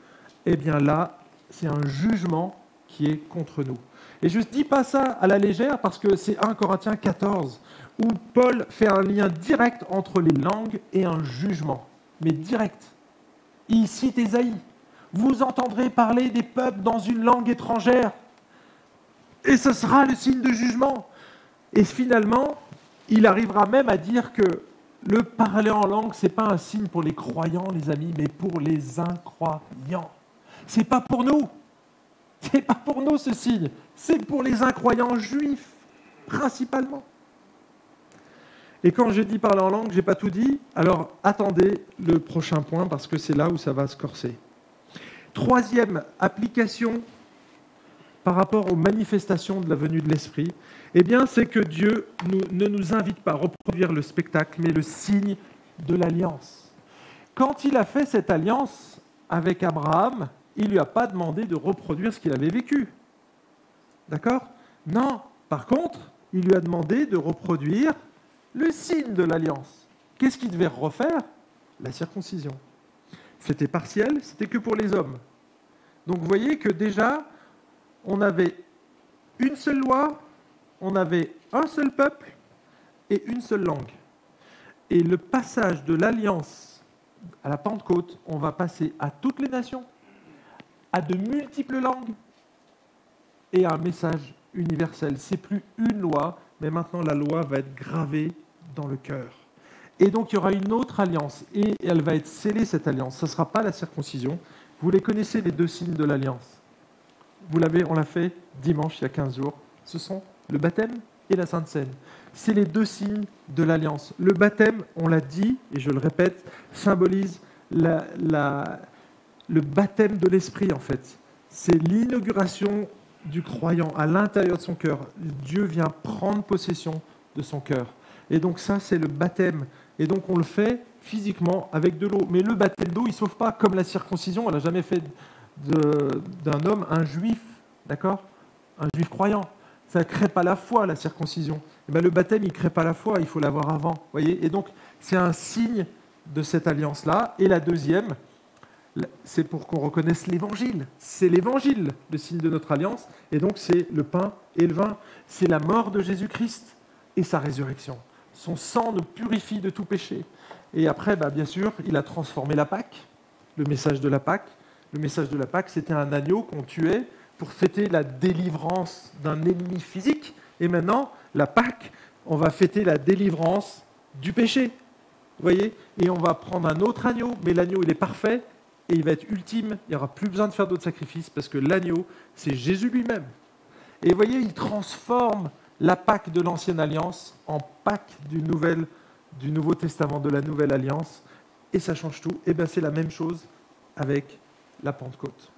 eh bien là, c'est un jugement qui est contre nous. Et je ne dis pas ça à la légère parce que c'est 1 Corinthiens 14 où Paul fait un lien direct entre les langues et un jugement. Mais direct. Il cite Ésaïe. Vous entendrez parler des peuples dans une langue étrangère et ce sera le signe de jugement. Et finalement, il arrivera même à dire que le parler en langue, ce n'est pas un signe pour les croyants, les amis, mais pour les incroyants. Ce n'est pas pour nous. Ce n'est pas pour nous ce signe. C'est pour les incroyants juifs, principalement. Et quand j'ai dit parler en langue, je n'ai pas tout dit. Alors attendez le prochain point parce que c'est là où ça va se corser. Troisième application par rapport aux manifestations de la venue de l'Esprit, eh bien, c'est que Dieu ne nous invite pas à reproduire le spectacle, mais le signe de l'alliance. Quand il a fait cette alliance avec Abraham, il ne lui a pas demandé de reproduire ce qu'il avait vécu. D'accord? Non. Par contre, il lui a demandé de reproduire le signe de l'alliance. Qu'est-ce qu'il devait refaire? La circoncision. C'était partiel, c'était que pour les hommes. Donc vous voyez que déjà, on avait une seule loi, on avait un seul peuple et une seule langue. Et le passage de l'alliance à la Pentecôte, on va passer à toutes les nations, à de multiples langues et à un message universel. C'est plus une loi, mais maintenant la loi va être gravée dans le cœur. Et donc il y aura une autre alliance et elle va être scellée, cette alliance. Ce ne sera pas la circoncision. Vous les connaissez, les deux signes de l'alliance. On l'a fait dimanche, il y a 15 jours. Ce sont le baptême et la Sainte Seine. C'est les deux signes de l'alliance. Le baptême, on l'a dit, et je le répète, symbolise le baptême de l'Esprit, en fait. C'est l'inauguration du croyant à l'intérieur de son cœur. Dieu vient prendre possession de son cœur. Et donc ça, c'est le baptême. Et donc on le fait physiquement avec de l'eau. Mais le baptême d'eau, il ne sauve pas comme la circoncision. Elle n'a jamais fait d'un homme un juif, d'accord? Un juif croyant. Ça ne crée pas la foi, la circoncision. Et bien, le baptême, il ne crée pas la foi, il faut l'avoir avant. Voyez. Et donc, c'est un signe de cette alliance-là. Et la deuxième, c'est pour qu'on reconnaisse l'évangile. C'est l'évangile, le signe de notre alliance. Et donc, c'est le pain et le vin. C'est la mort de Jésus-Christ et sa résurrection. Son sang nous purifie de tout péché. Et après, bien sûr, il a transformé la Pâque, le message de la Pâque. Le message de la Pâque, c'était un agneau qu'on tuait pour fêter la délivrance d'un ennemi physique. Et maintenant, la Pâque, on va fêter la délivrance du péché. Vous voyez? Et on va prendre un autre agneau, mais l'agneau, il est parfait et il va être ultime. Il n'y aura plus besoin de faire d'autres sacrifices parce que l'agneau, c'est Jésus lui-même. Et vous voyez, il transforme la Pâque de l'Ancienne Alliance en Pâque du Nouveau Testament, de la Nouvelle Alliance. Et ça change tout. Et bien, c'est la même chose avec la Pentecôte.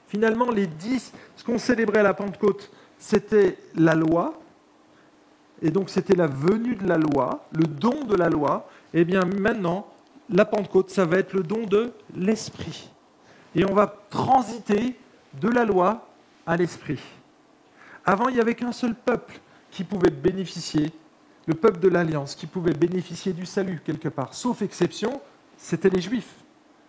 Finalement, ce qu'on célébrait à la Pentecôte, c'était la loi, et donc c'était la venue de la loi, le don de la loi. Et bien maintenant, la Pentecôte, ça va être le don de l'Esprit. Et on va transiter de la loi à l'Esprit. Avant, il n'y avait qu'un seul peuple qui pouvait bénéficier, le peuple de l'Alliance, qui pouvait bénéficier du salut quelque part. Sauf exception, c'était les Juifs.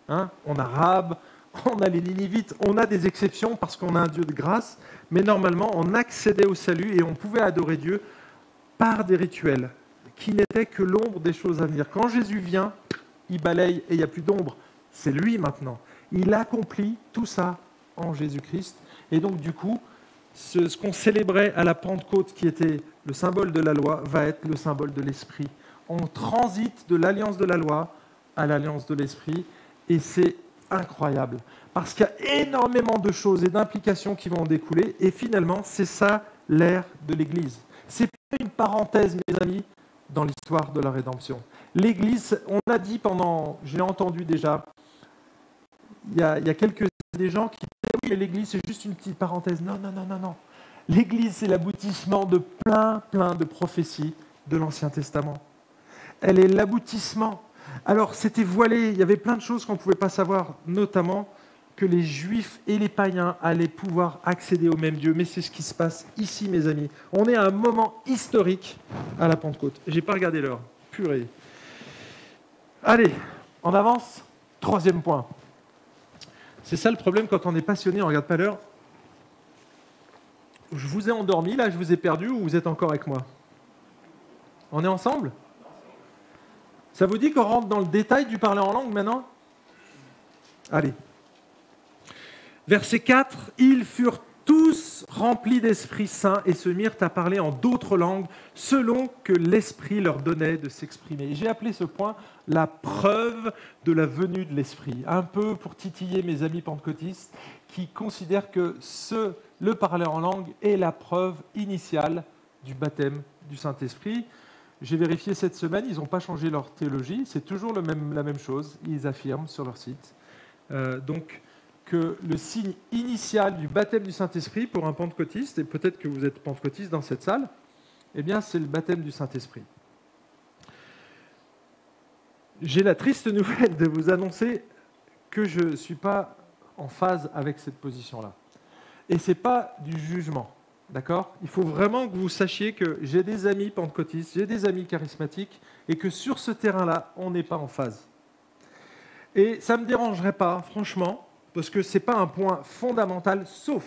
On a Rahab, on a les Ninivites, on a des exceptions parce qu'on a un Dieu de grâce, mais normalement, on accédait au salut et on pouvait adorer Dieu par des rituels qui n'étaient que l'ombre des choses à venir. Quand Jésus vient, il balaye et il n'y a plus d'ombre. C'est lui maintenant. Il accomplit tout ça en Jésus-Christ. Et donc, du coup, ce qu'on célébrait à la Pentecôte, qui était le symbole de la loi, va être le symbole de l'Esprit. On transite de l'alliance de la loi à l'alliance de l'Esprit, et c'est incroyable. Parce qu'il y a énormément de choses et d'implications qui vont en découler, et finalement, c'est ça l'ère de l'Église. C'est pas une parenthèse, mes amis, dans l'histoire de la rédemption. L'Église, on a dit pendant, j'ai entendu déjà, il y a quelques des gens qui disaient oui, mais l'Église c'est juste une petite parenthèse. Non. L'Église c'est l'aboutissement de plein de prophéties de l'Ancien Testament. Elle est l'aboutissement. Alors c'était voilé, il y avait plein de choses qu'on ne pouvait pas savoir, notamment que les Juifs et les païens allaient pouvoir accéder au même Dieu. Mais c'est ce qui se passe ici, mes amis. On est à un moment historique à la Pentecôte. J'ai pas regardé l'heure. Purée. Allez, on avance. Troisième point. C'est ça le problème quand on est passionné, on ne regarde pas l'heure. Je vous ai endormi, là, je vous ai perdu, ou vous êtes encore avec moi? On est ensemble? Ça vous dit qu'on rentre dans le détail du parler en langue maintenant? Allez. Verset 4, « Ils furent tous remplis d'Esprit Saint et se mirent à parler en d'autres langues selon que l'Esprit leur donnait de s'exprimer. » J'ai appelé ce point la preuve de la venue de l'Esprit. Un peu pour titiller mes amis pentecôtistes qui considèrent que le parler en langue est la preuve initiale du baptême du Saint-Esprit. J'ai vérifié cette semaine, ils n'ont pas changé leur théologie, c'est toujours la même chose, ils affirment sur leur site. Que le signe initial du baptême du Saint-Esprit pour un pentecôtiste, et peut-être que vous êtes pentecôtiste dans cette salle, eh bien c'est le baptême du Saint-Esprit. J'ai la triste nouvelle de vous annoncer que je ne suis pas en phase avec cette position-là. Et ce n'est pas du jugement, d'accord? Il faut vraiment que vous sachiez que j'ai des amis pentecôtistes, j'ai des amis charismatiques, et que sur ce terrain-là, on n'est pas en phase. Et ça ne me dérangerait pas, franchement, parce que ce n'est pas un point fondamental, sauf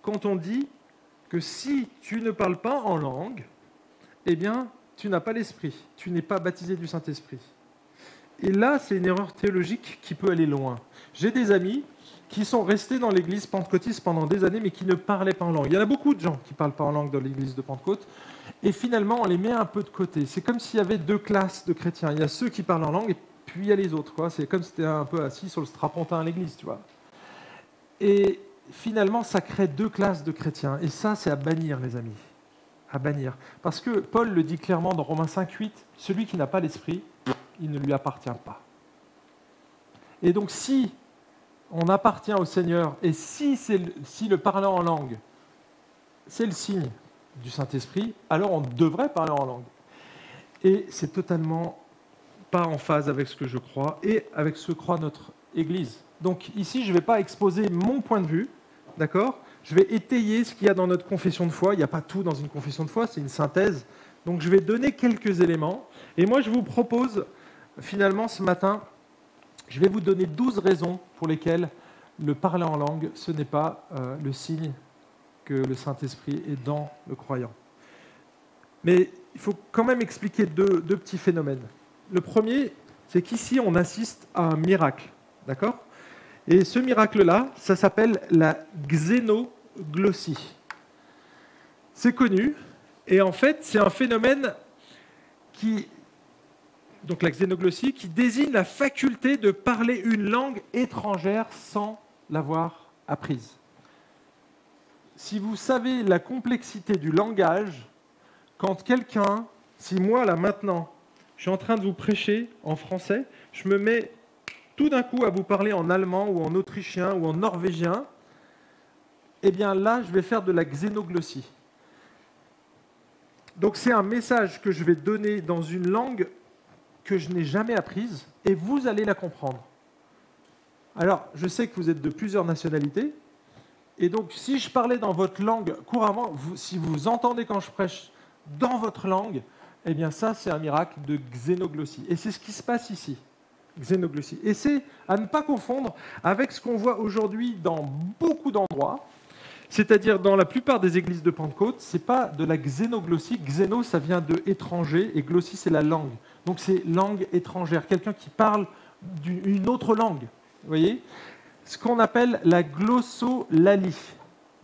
quand on dit que si tu ne parles pas en langue, eh bien, tu n'as pas l'Esprit, tu n'es pas baptisé du Saint-Esprit. Et là, c'est une erreur théologique qui peut aller loin. J'ai des amis qui sont restés dans l'église pentecôtiste pendant des années, mais qui ne parlaient pas en langue. Il y en a beaucoup de gens qui ne parlent pas en langue dans l'église de Pentecôte, et finalement, on les met un peu de côté. C'est comme s'il y avait deux classes de chrétiens. Il y a ceux qui parlent en langue, et puis il y a les autres, quoi. C'est comme si tu étais un peu assis sur le strapontin à l'église, tu vois. Et finalement, ça crée deux classes de chrétiens. Et ça, c'est à bannir, les amis. À bannir. Parce que Paul le dit clairement dans Romains 5,8, celui qui n'a pas l'esprit, il ne lui appartient pas. Et donc, si on appartient au Seigneur, et si le parler en langue, c'est le signe du Saint-Esprit, alors on devrait parler en langue. Et c'est totalement pas en phase avec ce que je crois et avec ce que croit notre Église. Donc ici, je ne vais pas exposer mon point de vue, d'accord? Je vais étayer ce qu'il y a dans notre confession de foi. Il n'y a pas tout dans une confession de foi, c'est une synthèse. Donc je vais donner quelques éléments. Et moi, je vous propose, finalement, ce matin, je vais vous donner 12 raisons pour lesquelles le parler en langue, ce n'est pas le signe que le Saint-Esprit est dans le croyant. Mais il faut quand même expliquer deux petits phénomènes. Le premier, c'est qu'ici, on assiste à un miracle, d'accord? Et ce miracle-là, ça s'appelle la xénoglossie. C'est connu, et en fait, c'est un phénomène donc la xénoglossie, qui désigne la faculté de parler une langue étrangère sans l'avoir apprise. Si vous savez la complexité du langage, quand quelqu'un, si moi, là, maintenant, je suis en train de vous prêcher en français, je me mets tout d'un coup à vous parler en allemand ou en autrichien ou en norvégien, eh bien là, je vais faire de la xénoglossie. Donc c'est un message que je vais donner dans une langue que je n'ai jamais apprise, et vous allez la comprendre. Alors, je sais que vous êtes de plusieurs nationalités, et donc si je parlais dans votre langue couramment, si vous entendez quand je prêche dans votre langue, eh bien ça, c'est un miracle de xénoglossie. Et c'est ce qui se passe ici, xénoglossie. Et c'est à ne pas confondre avec ce qu'on voit aujourd'hui dans beaucoup d'endroits, c'est-à-dire dans la plupart des églises de Pentecôte, ce n'est pas de la xénoglossie. Xéno, ça vient de étranger, et glossie, c'est la langue. Donc c'est langue étrangère, quelqu'un qui parle d'une autre langue. Vous voyez ? Ce qu'on appelle la glossolalie.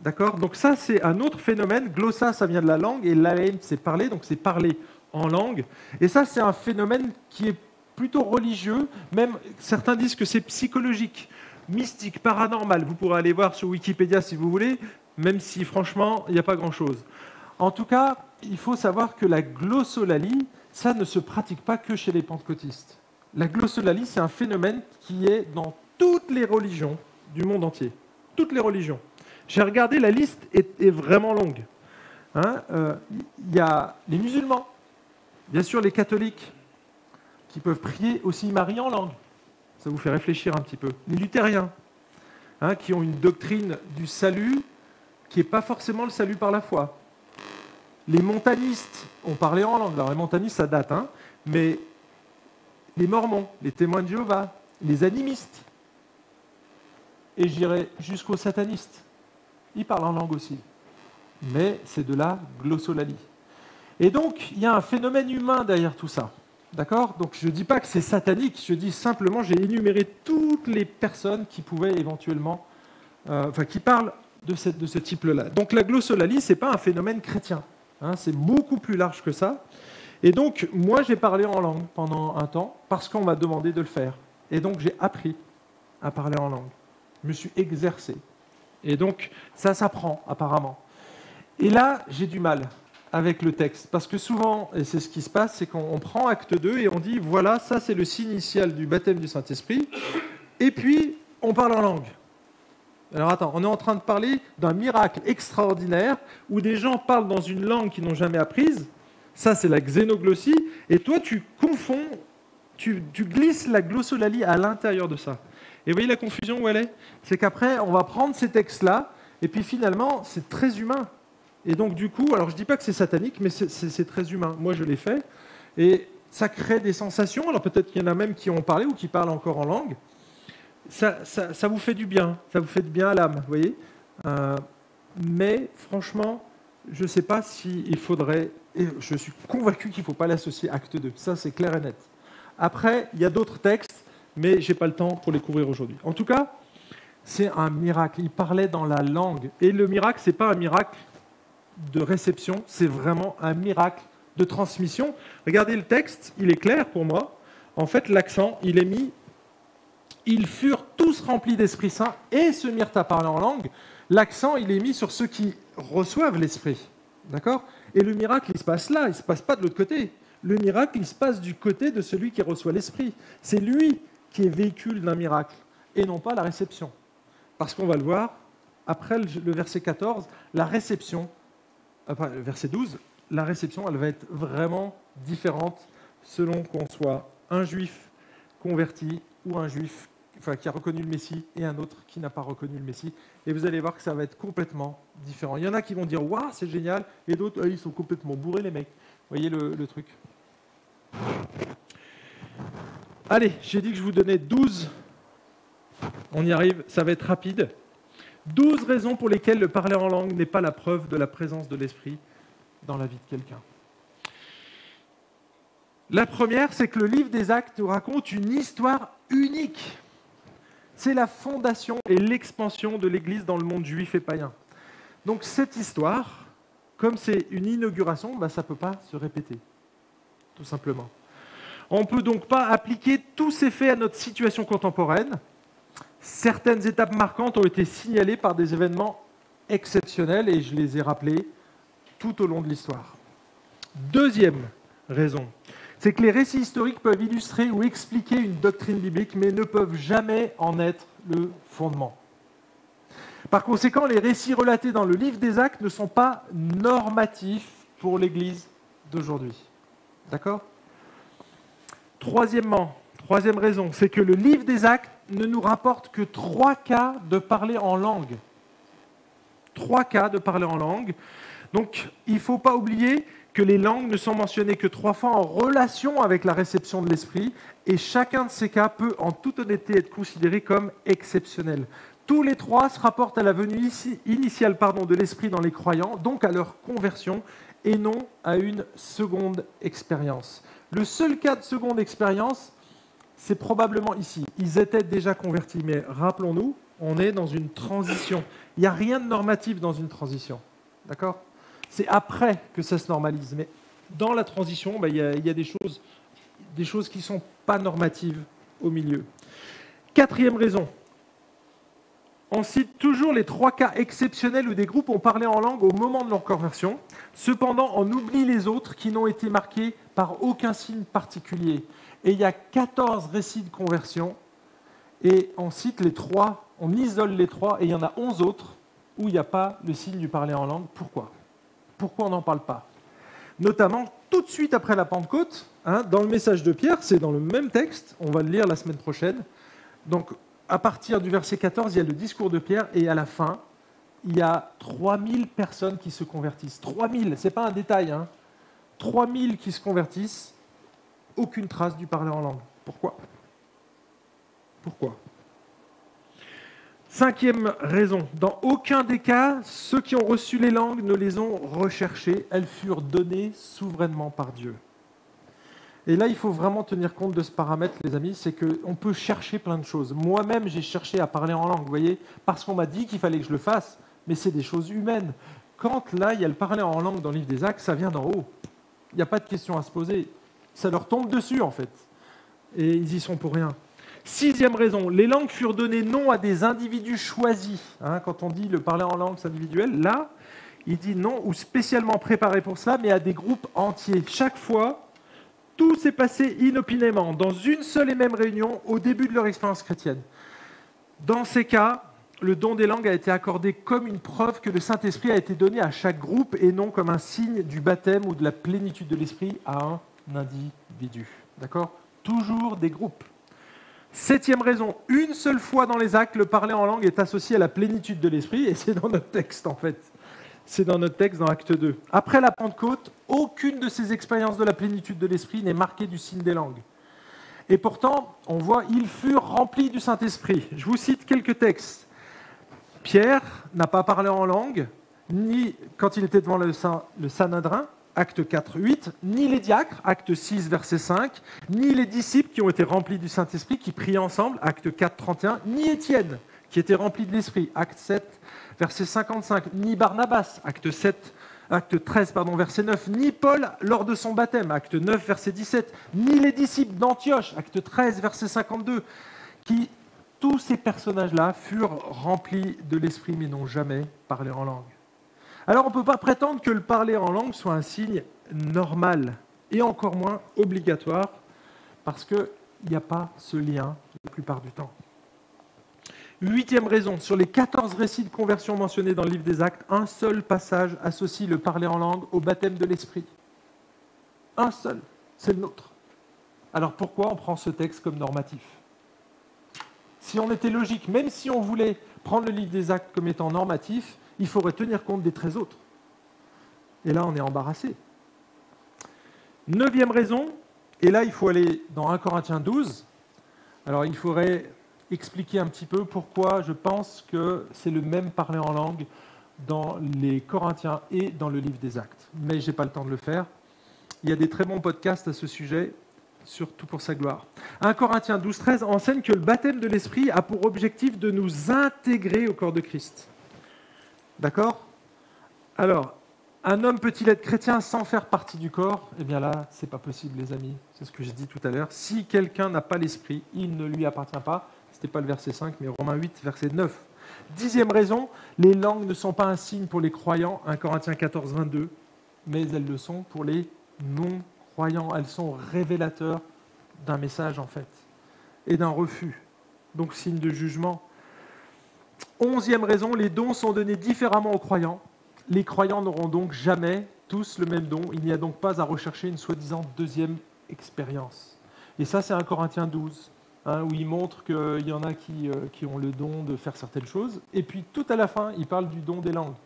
D'accord ? Donc ça, c'est un autre phénomène. Glossa, ça vient de la langue, et lalein, c'est parler, donc c'est parler en langue. Et ça, c'est un phénomène qui est plutôt religieux. Même certains disent que c'est psychologique, mystique, paranormal. Vous pourrez aller voir sur Wikipédia si vous voulez, même si franchement, il n'y a pas grand-chose. En tout cas, il faut savoir que la glossolalie, ça ne se pratique pas que chez les pentecôtistes. La glossolalie, c'est un phénomène qui est dans toutes les religions du monde entier. Toutes les religions. J'ai regardé, la liste est vraiment longue. Y a les musulmans, bien sûr les catholiques, qui peuvent prier aussi Marie en langue. Ça vous fait réfléchir un petit peu. Les luthériens, qui ont une doctrine du salut qui n'est pas forcément le salut par la foi. Les montanistes ont parlé en langue. Alors les montanistes, ça date, mais les mormons, les témoins de Jéhovah, les animistes, et j'irai jusqu'aux satanistes, ils parlent en langue aussi. Mais c'est de la glossolalie. Et donc, il y a un phénomène humain derrière tout ça. D'accord ? Donc je ne dis pas que c'est satanique, je dis simplement, j'ai énuméré toutes les personnes qui pouvaient éventuellement, qui parlent de ce type-là. Donc la glossolalie, ce n'est pas un phénomène chrétien, c'est beaucoup plus large que ça. Et donc, moi, j'ai parlé en langue pendant un temps, parce qu'on m'a demandé de le faire. Et donc, j'ai appris à parler en langue. Je me suis exercé. Et donc, ça s'apprend, apparemment. Et là, j'ai du mal avec le texte. Parce que souvent, et c'est ce qui se passe, c'est qu'on prend acte 2 et on dit, voilà, ça c'est le signe initial du baptême du Saint-Esprit. Et puis, on parle en langue. Alors attends, on est en train de parler d'un miracle extraordinaire où des gens parlent dans une langue qu'ils n'ont jamais apprise. Ça, c'est la xénoglossie. Et toi, tu confonds, tu glisses la glossolalie à l'intérieur de ça. Et vous voyez la confusion où elle est ? C'est qu'après, on va prendre ces textes-là, et puis finalement, c'est très humain. Et donc, du coup, alors je ne dis pas que c'est satanique, mais c'est très humain. Moi, je l'ai fait. Et ça crée des sensations. Alors peut-être qu'il y en a même qui ont parlé ou qui parlent encore en langue. Ça vous fait du bien. Ça vous fait du bien à l'âme, vous voyez. Mais franchement, je ne sais pas s'il faudrait... Et je suis convaincu qu'il ne faut pas l'associer à acte 2. Ça, c'est clair et net. Après, il y a d'autres textes, mais je n'ai pas le temps pour les couvrir aujourd'hui. En tout cas, c'est un miracle. Il parlait dans la langue. Et le miracle, ce n'est pas un miracle de réception, c'est vraiment un miracle de transmission. Regardez le texte, il est clair pour moi. En fait, l'accent, il est mis « Ils furent tous remplis d'Esprit Saint et se mirent à parler en langue ». L'accent, il est mis sur ceux qui reçoivent l'Esprit. D'accord ? Et le miracle, il se passe là, il ne se passe pas de l'autre côté. Le miracle, il se passe du côté de celui qui reçoit l'Esprit. C'est lui qui est véhicule d'un miracle, et non pas la réception. Parce qu'on va le voir, après le verset 14, la réception, enfin, le verset 12, la réception, elle va être vraiment différente selon qu'on soit un juif converti ou un juif qui a reconnu le Messie et un autre qui n'a pas reconnu le Messie. Et vous allez voir que ça va être complètement différent. Il y en a qui vont dire « Waouh, c'est génial !» et d'autres, ils sont complètement bourrés, les mecs. Vous voyez le truc. Allez, j'ai dit que je vous donnais 12. On y arrive, ça va être rapide. 12 raisons pour lesquelles le parler en langue n'est pas la preuve de la présence de l'Esprit dans la vie de quelqu'un. La première, c'est que le livre des Actes nous raconte une histoire unique. C'est la fondation et l'expansion de l'Église dans le monde juif et païen. Donc cette histoire, comme c'est une inauguration, ça ne peut pas se répéter, tout simplement. On ne peut donc pas appliquer tous ces faits à notre situation contemporaine. Certaines étapes marquantes ont été signalées par des événements exceptionnels et je les ai rappelés tout au long de l'histoire. Deuxième raison, c'est que les récits historiques peuvent illustrer ou expliquer une doctrine biblique, mais ne peuvent jamais en être le fondement. Par conséquent, les récits relatés dans le livre des Actes ne sont pas normatifs pour l'Église d'aujourd'hui. D'accord ? Troisième raison, c'est que le livre des Actes ne nous rapporte que 3 cas de parler en langue. 3 cas de parler en langue. Donc, il ne faut pas oublier que les langues ne sont mentionnées que 3 fois en relation avec la réception de l'Esprit, et chacun de ces cas peut, en toute honnêteté, être considéré comme exceptionnel. Tous les 3 se rapportent à la venue initiale de l'Esprit dans les croyants, donc à leur conversion, et non à une seconde expérience. Le seul cas de seconde expérience, c'est probablement ici. Ils étaient déjà convertis, mais rappelons-nous, on est dans une transition. Il n'y a rien de normatif dans une transition. D'accord ? C'est après que ça se normalise. Mais dans la transition, il y a des choses qui ne sont pas normatives au milieu. 4e raison. On cite toujours les 3 cas exceptionnels où des groupes ont parlé en langue au moment de leur conversion. Cependant, on oublie les autres qui n'ont été marqués par aucun signe particulier. Et il y a 14 récits de conversion. Et on cite les 3, on isole les 3, et il y en a 11 autres où il n'y a pas le signe du parler en langue. Pourquoi ? Pourquoi on n'en parle pas ? Notamment, tout de suite après la Pentecôte, dans le message de Pierre, c'est dans le même texte, on va le lire la semaine prochaine. Donc, à partir du verset 14, il y a le discours de Pierre, et à la fin, il y a 3000 personnes qui se convertissent. 3000, ce n'est pas un détail. 3000 qui se convertissent, aucune trace du parler en langue. Pourquoi ? Pourquoi ? 5e raison, dans aucun des cas, ceux qui ont reçu les langues ne les ont recherchées, elles furent données souverainement par Dieu. Et là, il faut vraiment tenir compte de ce paramètre, les amis, c'est qu'on peut chercher plein de choses. Moi-même, j'ai cherché à parler en langue, vous voyez, parce qu'on m'a dit qu'il fallait que je le fasse, mais c'est des choses humaines. Quand là, il y a le parler en langue dans le livre des Actes, ça vient d'en haut. Il n'y a pas de question à se poser. Ça leur tombe dessus, en fait. Et ils y sont pour rien. 6e raison, les langues furent données non à des individus choisis. Quand on dit le parler en langue, c'est individuel, là, il dit non ou spécialement préparés pour cela, mais à des groupes entiers. Chaque fois, tout s'est passé inopinément, dans une seule et même réunion, au début de leur expérience chrétienne. Dans ces cas, le don des langues a été accordé comme une preuve que le Saint-Esprit a été donné à chaque groupe et non comme un signe du baptême ou de la plénitude de l'Esprit à un individu. D'accord ? Toujours des groupes. 7e raison, une seule fois dans les Actes, le parler en langue est associé à la plénitude de l'Esprit, et c'est dans notre texte en fait. C'est dans notre texte dans Acte 2. Après la Pentecôte, aucune de ces expériences de la plénitude de l'Esprit n'est marquée du signe des langues. Et pourtant, on voit, ils furent remplis du Saint-Esprit. Je vous cite quelques textes. Pierre n'a pas parlé en langue, ni quand il était devant le Sanhédrin, Acte 4, 8, ni les diacres, Acte 6, verset 5, ni les disciples qui ont été remplis du Saint-Esprit, qui priaient ensemble, Acte 4, 31, ni Étienne, qui était rempli de l'Esprit, Acte 7, verset 55, ni Barnabas, Acte 13, verset 9, ni Paul lors de son baptême, Acte 9, verset 17, ni les disciples d'Antioche, Acte 13, verset 52, tous ces personnages-là furent remplis de l'Esprit, mais n'ont jamais parlé en langue. Alors on ne peut pas prétendre que le parler en langue soit un signe normal, et encore moins obligatoire, parce qu'il n'y a pas ce lien la plupart du temps. 8e raison, sur les 14 récits de conversion mentionnés dans le livre des Actes, un seul passage associe le parler en langue au baptême de l'Esprit. Un seul, c'est le nôtre. Alors pourquoi on prend ce texte comme normatif ? Si on était logique, même si on voulait prendre le livre des Actes comme étant normatif, il faudrait tenir compte des 13 autres. Et là, on est embarrassé. 9e raison, et là, il faut aller dans 1 Corinthiens 12. Alors, il faudrait expliquer un petit peu pourquoi je pense que c'est le même parler en langue dans les Corinthiens et dans le livre des Actes. Mais je n'ai pas le temps de le faire. Il y a des très bons podcasts à ce sujet, surtout pour sa gloire. 1 Corinthiens 12, 13 enseigne que le baptême de l'Esprit a pour objectif de nous intégrer au corps de Christ. D'accord ? Alors, un homme peut-il être chrétien sans faire partie du corps ? Eh bien là, ce n'est pas possible, les amis. C'est ce que j'ai dit tout à l'heure. Si quelqu'un n'a pas l'Esprit, il ne lui appartient pas. Ce n'était pas le verset 5, mais Romains 8, verset 9. 10e raison, les langues ne sont pas un signe pour les croyants, 1 Corinthiens 14, 22, mais elles le sont pour les non-croyants. croyants, elles sont révélateurs d'un message en fait, et d'un refus, donc signe de jugement. 11e raison, les dons sont donnés différemment aux croyants. Les croyants n'auront donc jamais tous le même don. Il n'y a donc pas à rechercher une soi-disant deuxième expérience. Et ça, c'est 1 Corinthiens 12, où il montre qu'il y en a qui ont le don de faire certaines choses. Et puis, tout à la fin, il parle du don des langues.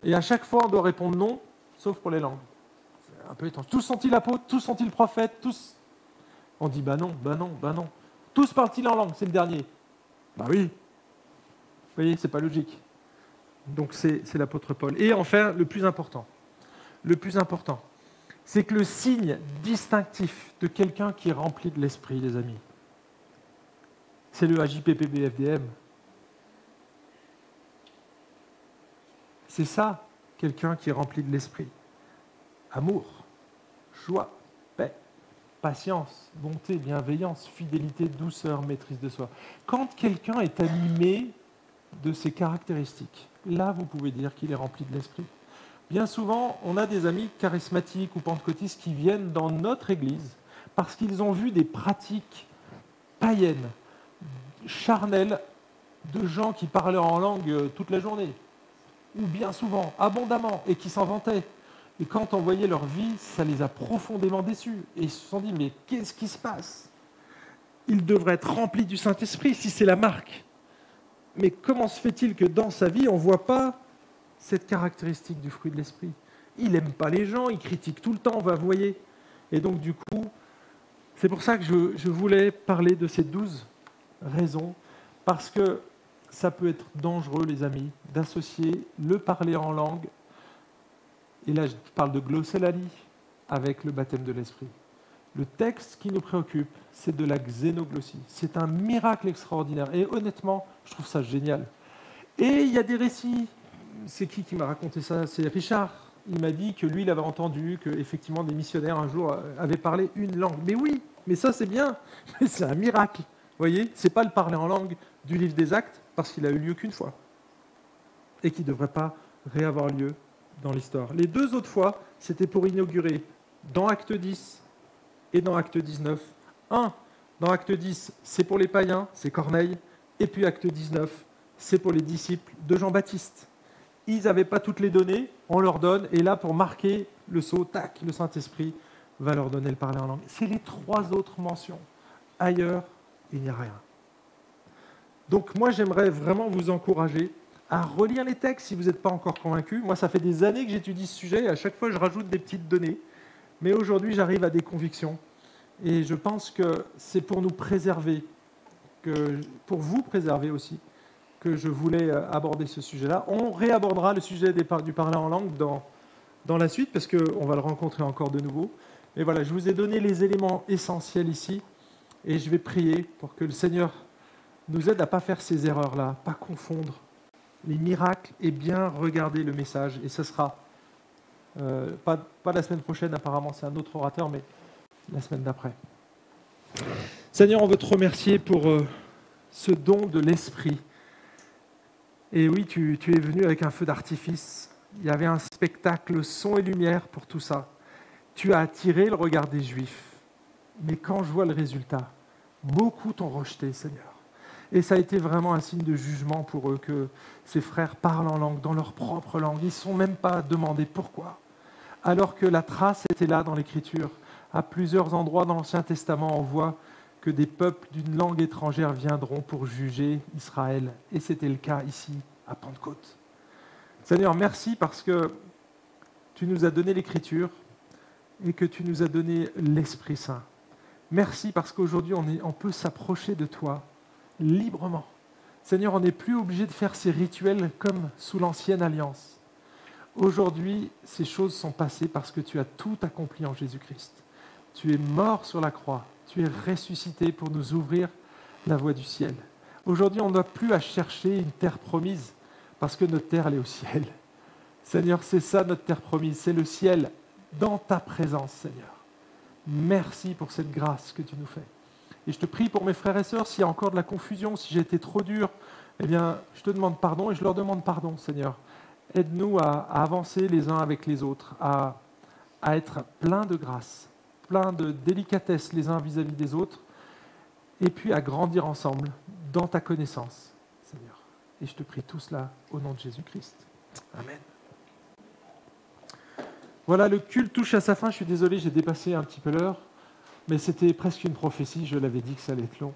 Et à chaque fois, on doit répondre non, sauf pour les langues. C'est un peu étrange. Tous sont-ils apôtres? Tous sont-ils prophètes? Tous. On dit, bah non, bah non, bah non. Tous parlent-ils en langue? C'est le dernier. Bah oui. Vous voyez, c'est pas logique. Donc c'est l'apôtre Paul. Et enfin, le plus important, c'est que le signe distinctif de quelqu'un qui est rempli de l'esprit, les amis, c'est le AJPPBFDM. C'est ça, quelqu'un qui est rempli de l'esprit. Amour, joie, paix, patience, bonté, bienveillance, fidélité, douceur, maîtrise de soi. Quand quelqu'un est animé de ces caractéristiques, là, vous pouvez dire qu'il est rempli de l'esprit. Bien souvent, on a des amis charismatiques ou pentecôtistes qui viennent dans notre église parce qu'ils ont vu des pratiques païennes, charnelles, de gens qui parlaient en langue toute la journée, ou bien souvent, abondamment, et qui s'en vantaient. Et quand on voyait leur vie, ça les a profondément déçus. Et ils se sont dit, mais qu'est-ce qui se passe? Ils devraient être remplis du Saint-Esprit si c'est la marque. Mais comment se fait-il que dans sa vie, on ne voit pas cette caractéristique du fruit de l'esprit? Il n'aime pas les gens, il critique tout le temps, vous voyez. Et donc du coup, c'est pour ça que je voulais parler de ces 12 raisons, parce que ça peut être dangereux, les amis, d'associer le parler en langue, et là je parle de glossolalie, avec le baptême de l'esprit. Le texte qui nous préoccupe, c'est de la xénoglossie. C'est un miracle extraordinaire. Et honnêtement, je trouve ça génial. Et il y a des récits. C'est qui m'a raconté ça? C'est Richard. Il m'a dit que lui, il avait entendu qu'effectivement des missionnaires un jour avaient parlé une langue. Mais oui, mais ça c'est bien. Mais c'est un miracle. Vous voyez, c'est pas le parler en langue du livre des Actes, parce qu'il a eu lieu qu'une fois. Et qui ne devrait pas réavoir lieu dans l'histoire. Les 2 autres fois, c'était pour inaugurer dans Acte 10 et dans Acte 19. Dans Acte 10, c'est pour les païens, c'est Corneille, et puis Acte 19, c'est pour les disciples de Jean-Baptiste. Ils n'avaient pas toutes les données, on leur donne, et là, pour marquer le sceau, tac, le Saint-Esprit va leur donner le parler en langue. C'est les 3 autres mentions. Ailleurs, il n'y a rien. Donc moi, j'aimerais vraiment vous encourager à relire les textes si vous n'êtes pas encore convaincu. Moi, ça fait des années que j'étudie ce sujet, et à chaque fois, je rajoute des petites données. Mais aujourd'hui, j'arrive à des convictions. Et je pense que c'est pour nous préserver, pour vous préserver aussi, que je voulais aborder ce sujet-là. On réabordera le sujet du parler en langue dans la suite, parce qu'on va le rencontrer encore de nouveau. Mais voilà, je vous ai donné les éléments essentiels ici, et je vais prier pour que le Seigneur nous aide à ne pas faire ces erreurs-là, pas confondre les miracles et bien regarder le message. Et ce sera pas la semaine prochaine, apparemment c'est un autre orateur, mais la semaine d'après. Seigneur, on veut te remercier pour ce don de l'esprit. Et oui, tu es venu avec un feu d'artifice. Il y avait un spectacle, son et lumière pour tout ça. Tu as attiré le regard des Juifs. Mais quand je vois le résultat, beaucoup t'ont rejeté, Seigneur. Et ça a été vraiment un signe de jugement pour eux que ces frères parlent en langue, dans leur propre langue. Ils ne sont même pas demandés pourquoi. Alors que la trace était là dans l'Écriture. À plusieurs endroits dans l'Ancien Testament, on voit que des peuples d'une langue étrangère viendront pour juger Israël. Et c'était le cas ici, à Pentecôte. Seigneur, merci parce que tu nous as donné l'Écriture et que tu nous as donné l'Esprit Saint. Merci parce qu'aujourd'hui, on peut s'approcher de toi librement. Seigneur, on n'est plus obligé de faire ces rituels comme sous l'ancienne alliance. Aujourd'hui, ces choses sont passées parce que tu as tout accompli en Jésus-Christ. Tu es mort sur la croix, tu es ressuscité pour nous ouvrir la voie du ciel. Aujourd'hui, on n'a plus à chercher une terre promise parce que notre terre, elle est au ciel. Seigneur, c'est ça notre terre promise, c'est le ciel dans ta présence, Seigneur. Merci pour cette grâce que tu nous fais. Et je te prie pour mes frères et sœurs, s'il y a encore de la confusion, si j'ai été trop dur, eh bien, je te demande pardon et je leur demande pardon, Seigneur. Aide-nous à avancer les uns avec les autres, à être pleins de grâce plein de délicatesse les uns vis-à-vis des autres, et puis à grandir ensemble dans ta connaissance, Seigneur. Et je te prie tout cela au nom de Jésus-Christ. Amen. Voilà, le culte touche à sa fin. Je suis désolé, j'ai dépassé un petit peu l'heure, mais c'était presque une prophétie. Je l'avais dit que ça allait être long.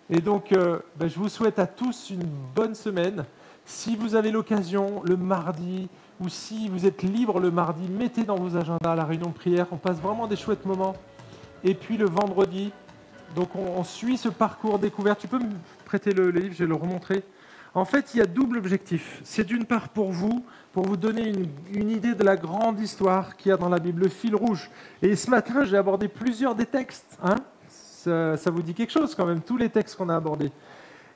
Et donc, je vous souhaite à tous une bonne semaine. Si vous avez l'occasion, le mardi, ou si vous êtes libre le mardi, mettez dans vos agendas la réunion de prière. On passe vraiment des chouettes moments. Et puis le vendredi, donc on suit ce parcours découverte. Tu peux me prêter le livre, je vais le remontrer. En fait, il y a double objectif. C'est d'une part pour vous donner une idée de la grande histoire qu'il y a dans la Bible, le fil rouge. Et ce matin, j'ai abordé plusieurs des textes. Ça vous dit quelque chose quand même, tous les textes qu'on a abordés.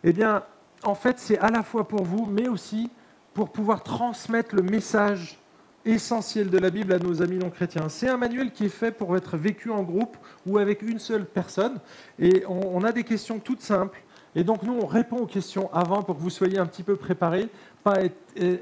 Eh bien, en fait, c'est à la fois pour vous, mais aussi pour pouvoir transmettre le message essentiel de la Bible à nos amis non chrétiens. C'est un manuel qui est fait pour être vécu en groupe ou avec une seule personne. Et on a des questions toutes simples. Et donc, nous, on répond aux questions avant pour que vous soyez un petit peu préparés, vous ne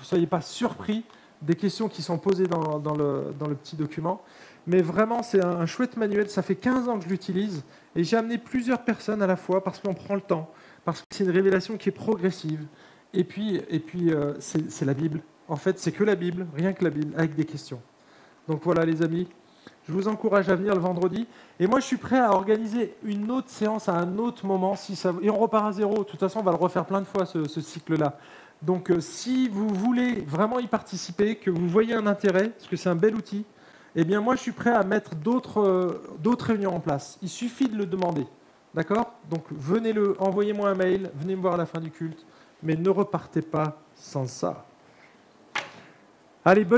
soyez pas surpris des questions qui sont posées dans le petit document. Mais vraiment, c'est un chouette manuel. Ça fait 15 ans que je l'utilise. Et j'ai amené plusieurs personnes à la fois parce qu'on prend le temps, parce que c'est une révélation qui est progressive. Et puis c'est la Bible. En fait, c'est que la Bible, rien que la Bible, avec des questions. Donc voilà, les amis. Je vous encourage à venir le vendredi. Et moi, je suis prêt à organiser une autre séance à un autre moment. Et on repart à zéro. De toute façon, on va le refaire plein de fois, ce cycle-là. Donc, si vous voulez vraiment y participer, que vous voyez un intérêt, parce que c'est un bel outil, eh bien, moi, je suis prêt à mettre d'autres réunions en place. Il suffit de le demander. D'accord? Donc, envoyez-moi un mail, venez me voir à la fin du culte, mais ne repartez pas sans ça. Allez, bonne